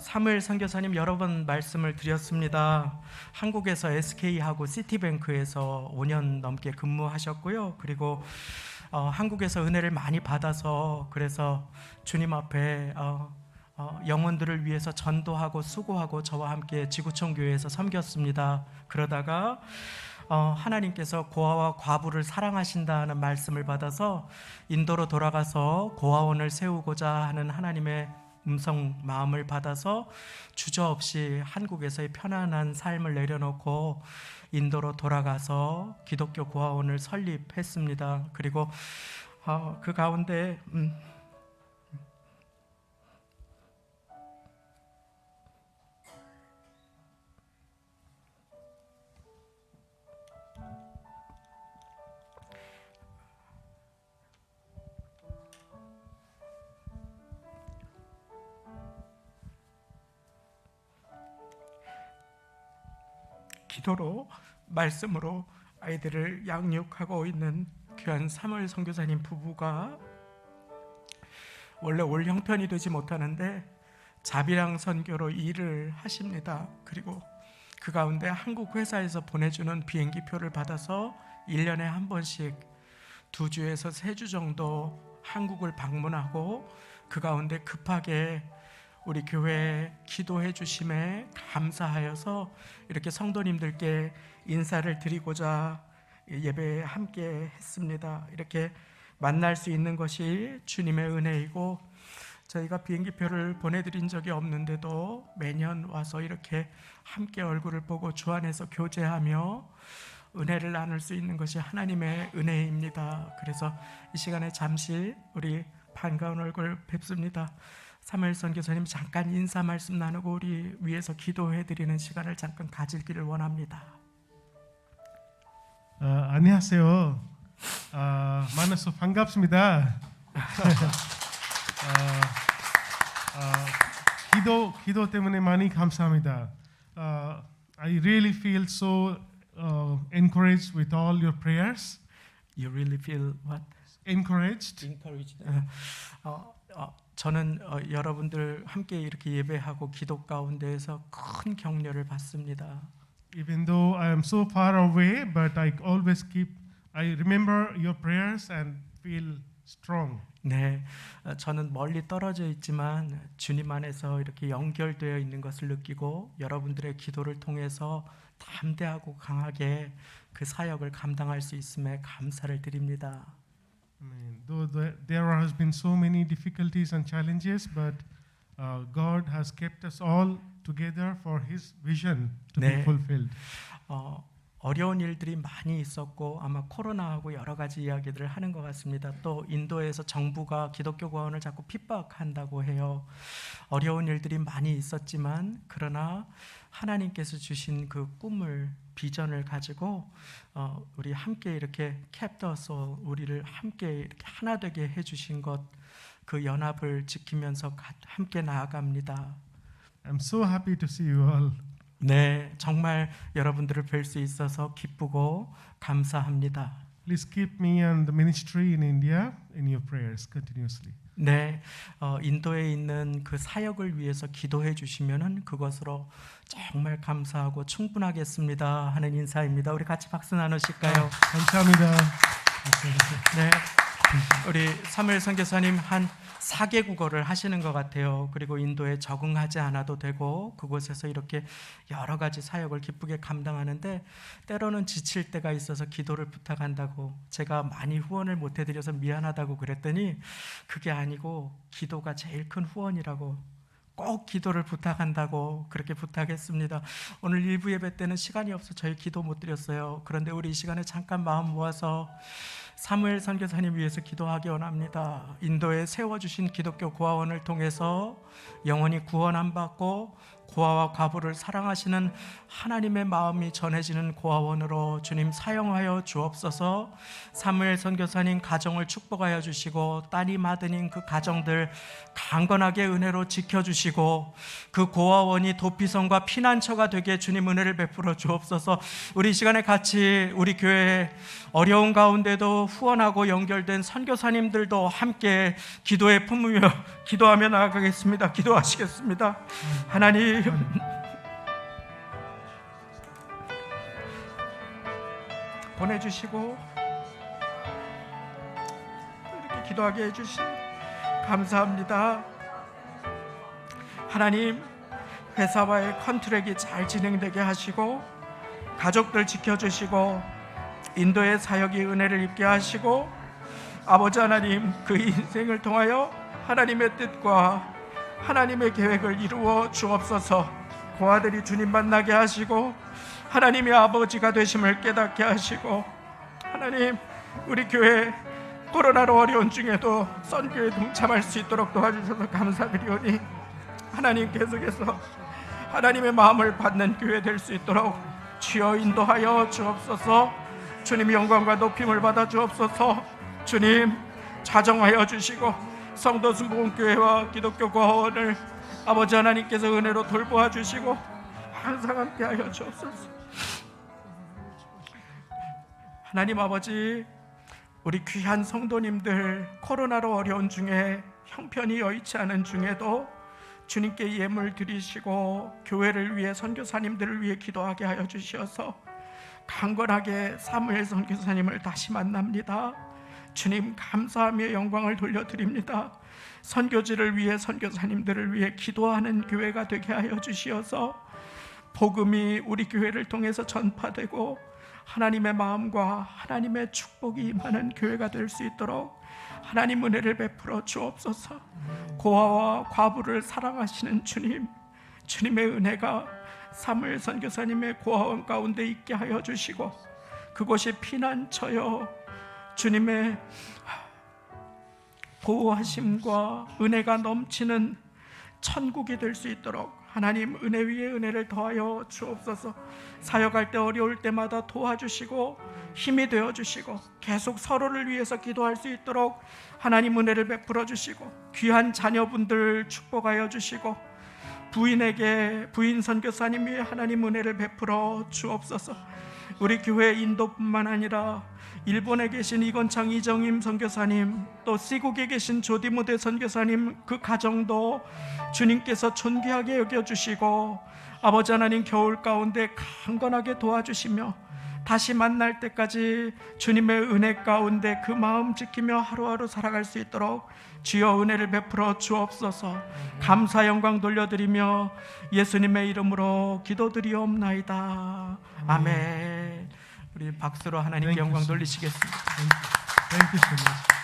사무엘 선교사님 여러 번 말씀을 드렸습니다. 한국에서 SK하고 시티뱅크에서 5년 넘게 근무하셨고요. 그리고 한국에서 은혜를 많이 받아서 그래서 주님 앞에 영혼들을 위해서 전도하고 수고하고 저와 함께 지구촌 교회에서 섬겼습니다. 그러다가 하나님께서 고아와 과부를 사랑하신다는 말씀을 받아서 인도로 돌아가서 고아원을 세우고자 하는 하나님의 음성 마음을 받아서 주저없이 한국에서의 편안한 삶을 내려놓고 인도로 돌아가서 기독교 고아원을 설립했습니다. 그리고 그 가운데 기도로 말씀으로 아이들을 양육하고 있는 귀한 사무엘 선교사님 부부가 원래 올 형편이 되지 못하는데 자비랑 선교로 일을 하십니다. 그리고 그 가운데 한국 회사에서 보내주는 비행기 표를 받아서 1년에 한 번씩 2주에서 3주 정도 한국을 방문하고 그 가운데 급하게 우리 교회에 기도해 주심에 감사하여서 이렇게 성도님들께 인사를 드리고자 예배에 함께 했습니다. 이렇게 만날 수 있는 것이 주님의 은혜이고 저희가 비행기표를 보내드린 적이 없는데도 매년 와서 이렇게 함께 얼굴을 보고 주 안에서 교제하며 은혜를 나눌 수 있는 것이 하나님의 은혜입니다. 그래서 이 시간에 잠시 우리 반가운 얼굴 뵙습니다. 사무엘 선교사님 잠깐 인사 말씀 나누고 우리 위해서 기도해 드리는 시간을 잠깐 가질기를 원합니다. 안녕하세요. 만나서 반갑습니다. 기도 때문에 많이 감사합니다. I really feel so encouraged with all your prayers. You really feel what? Encouraged. Encouraged. 저는 여러분들 함께 이렇게 예배하고 기도 가운데에서 큰 격려를 받습니다. Even though I am so far away, but I remember your prayers and feel strong. 네, 저는 멀리 떨어져 있지만 주님 안에서 이렇게 연결되어 있는 것을 느끼고 여러분들의 기도를 통해서 담대하고 강하게 그 사역을 감당할 수 있음에 감사를 드립니다. Though there has been so many difficulties and challenges, but God has kept us all together for His vision to be 네. fulfilled. 어려운 일들이 많이 있었고 아마 코로나하고 여러 가지 이야기들을 하는 것 같습니다. 또 인도에서 정부가 기독교 고아원을 자꾸 핍박한다고 해요. 어려운 일들이 많이 있었지만 그러나 하나님께서 주신 그 꿈을 비전을 가지고 우리 함께 이렇게 캡터서 우리를 함께 이렇게 하나 되게 해주신 것 그 연합을 지키면서 함께 나아갑니다. I'm so happy to see you all. 네, 정말 여러분들을 뵐 수 있어서 기쁘고 감사합니다. Please keep me and the ministry in India in your prayers continuously. 네, 인도에 있는 그 사역을 위해서 기도해 주시면은 그것으로 정말 감사하고 충분하겠습니다 하는 인사입니다. 우리 같이 박수 나누실까요? 감사합니다. 네, 우리 사무엘 선교사님 한 4개국어를 하시는 것 같아요. 그리고 인도에 적응하지 않아도 되고 그곳에서 이렇게 여러 가지 사역을 기쁘게 감당하는데 때로는 지칠 때가 있어서 기도를 부탁한다고 제가 많이 후원을 못 해드려서 미안하다고 그랬더니 그게 아니고 기도가 제일 큰 후원이라고 꼭 기도를 부탁한다고 그렇게 부탁했습니다. 오늘 일부 예배 때는 시간이 없어 저희 기도 못 드렸어요. 그런데 우리 이 시간에 잠깐 마음 모아서 사무엘 선교사님 위해서 기도하기 원합니다. 인도에 세워주신 기독교 고아원을 통해서 영혼이 구원 안 받고 고아와 과부를 사랑하시는 하나님의 마음이 전해지는 고아원으로 주님 사용하여 주옵소서. 사무엘 선교사님 가정을 축복하여 주시고 따님 아드님 그 가정들 강건하게 은혜로 지켜주시고 그 고아원이 도피성과 피난처가 되게 주님 은혜를 베풀어 주옵소서. 우리 시간에 같이 우리 교회 어려운 가운데도 후원하고 연결된 선교사님들도 함께 기도에 품으며 기도하며 나아가겠습니다. 기도하시겠습니다. 하나님, 보내주시고 이렇게 기도하게 해주시 감사합니다. 하나님, 회사와의 컨트랙이 잘 진행되게 하시고 가족들 지켜주시고 인도의 사역이 은혜를 입게 하시고 아버지 하나님, 그 인생을 통하여 하나님의 뜻과 하나님의 계획을 이루어 주옵소서. 고아들이 주님 만나게 하시고 하나님의 아버지가 되심을 깨닫게 하시고 하나님, 우리 교회 코로나로 어려운 중에도 선교에 동참할 수 있도록 도와주셔서 감사드리오니 하나님, 계속해서 하나님의 마음을 받는 교회 될 수 있도록 주여 인도하여 주옵소서. 주님 영광과 높임을 받아 주옵소서. 주님 자정하여 주시고 성도 순복음교회와 기독교 고아원을 아버지 하나님께서 은혜로 돌보아 주시고 항상 함께하여 주옵소서. 하나님 아버지, 우리 귀한 성도님들 코로나로 어려운 중에 형편이 여의치 않은 중에도 주님께 예물 드리시고 교회를 위해 선교사님들을 위해 기도하게 하여 주시어서 강건하게 사무엘 선교사님을 다시 만납니다. 주님 감사하며 영광을 돌려드립니다. 선교지를 위해 선교사님들을 위해 기도하는 교회가 되게 하여 주시어서 복음이 우리 교회를 통해서 전파되고 하나님의 마음과 하나님의 축복이 임하는 교회가 될 수 있도록 하나님 은혜를 베풀어 주옵소서. 고아와 과부를 사랑하시는 주님, 주님의 은혜가 사무엘 선교사님의 고아원 가운데 있게 하여 주시고 그곳이 피난처여 주님의 보호하심과 은혜가 넘치는 천국이 될 수 있도록 하나님 은혜 위에 은혜를 더하여 주옵소서. 사역할 때 어려울 때마다 도와주시고 힘이 되어주시고 계속 서로를 위해서 기도할 수 있도록 하나님 은혜를 베풀어 주시고 귀한 자녀분들 축복하여 주시고 부인에게 부인 선교사님 위에 하나님 은혜를 베풀어 주옵소서. 우리 교회 인도뿐만 아니라 일본에 계신 이건창 이정임 선교사님, 또 시국에 계신 조디무대 선교사님 그 가정도 주님께서 존귀하게 여겨주시고 아버지 하나님 겨울 가운데 강건하게 도와주시며 다시 만날 때까지 주님의 은혜 가운데 그 마음 지키며 하루하루 살아갈 수 있도록 주여 은혜를 베풀어 주옵소서. 감사 영광 돌려드리며 예수님의 이름으로 기도드리옵나이다. 아멘. 우리 박수로 하나님께 영광 돌리시겠습니다. Thank you so much.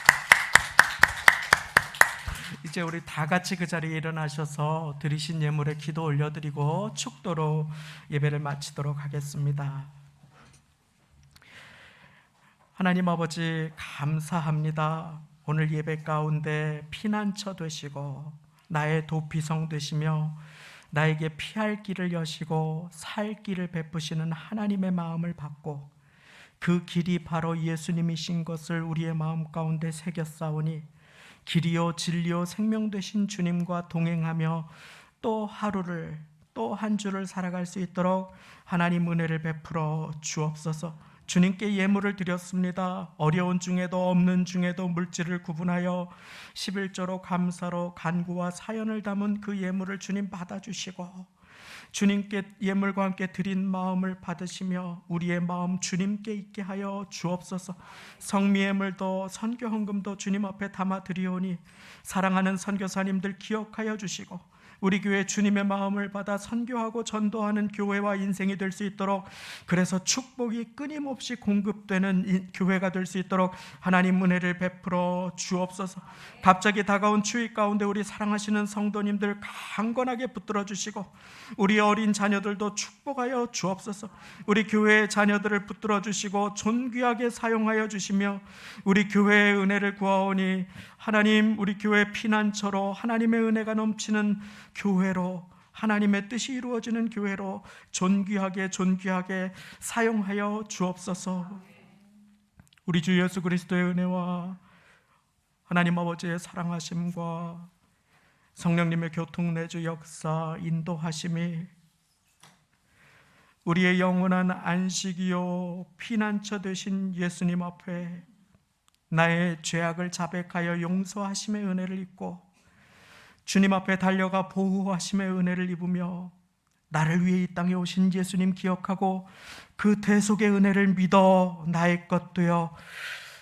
이제 우리 다 같이 그 자리에 일어나셔서 드리신 예물에 기도 올려드리고 축도로 예배를 마치도록 하겠습니다. 하나님 아버지 감사합니다. 오늘 예배 가운데 피난처 되시고 나의 도피성 되시며 나에게 피할 길을 여시고 살 길을 베푸시는 하나님의 마음을 받고 그 길이 바로 예수님이신 것을 우리의 마음 가운데 새겼사오니 길이요 진리요 생명 되신 주님과 동행하며 또 하루를 또 한 주를 살아갈 수 있도록 하나님 은혜를 베풀어 주옵소서. 주님께 예물을 드렸습니다. 어려운 중에도 없는 중에도 물질을 구분하여 11조로 감사로 간구와 사연을 담은 그 예물을 주님 받아주시고 주님께 예물과 함께 드린 마음을 받으시며 우리의 마음 주님께 있게 하여 주옵소서. 성미예물도 선교 헌금도 주님 앞에 담아 드리오니 사랑하는 선교사님들 기억하여 주시고 우리 교회 주님의 마음을 받아 선교하고 전도하는 교회와 인생이 될 수 있도록, 그래서 축복이 끊임없이 공급되는 교회가 될 수 있도록 하나님 은혜를 베풀어 주옵소서. 갑자기 다가온 추위 가운데 우리 사랑하시는 성도님들 강건하게 붙들어 주시고 우리 어린 자녀들도 축복하여 주옵소서. 우리 교회의 자녀들을 붙들어 주시고 존귀하게 사용하여 주시며 우리 교회의 은혜를 구하오니 하나님, 우리 교회 피난처로 하나님의 은혜가 넘치는 교회로 하나님의 뜻이 이루어지는 교회로 존귀하게 사용하여 주옵소서. 우리 주 예수 그리스도의 은혜와 하나님 아버지의 사랑하심과 성령님의 교통내주 역사 인도하심이 우리의 영원한 안식이요 피난처 되신 예수님 앞에 나의 죄악을 자백하여 용서하심의 은혜를 입고 주님 앞에 달려가 보호하심의 은혜를 입으며 나를 위해 이 땅에 오신 예수님 기억하고 그 대속의 은혜를 믿어 나의 것 되어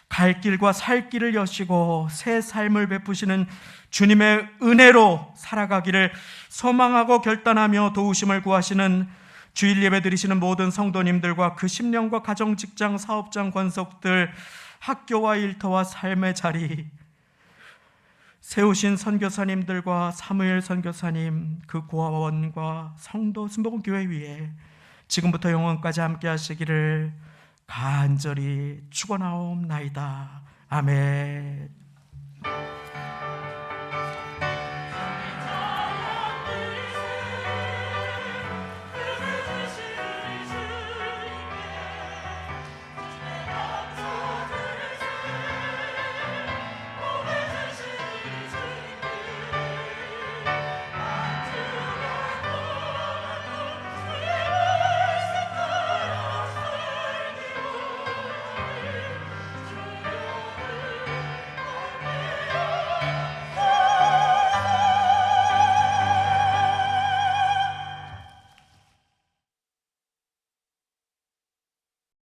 갈 길과 살 길을 여시고 새 삶을 베푸시는 주님의 은혜로 살아가기를 소망하고 결단하며 도우심을 구하시는 주일 예배 드리시는 모든 성도님들과 그 심령과 가정, 직장, 사업장, 권속들, 학교와 일터와 삶의 자리 세우신 선교사님들과 사무엘 선교사님, 그 고아원과 성도 순복음교회 위에 지금부터 영원까지 함께 하시기를 간절히 축원하옵나이다. 아멘.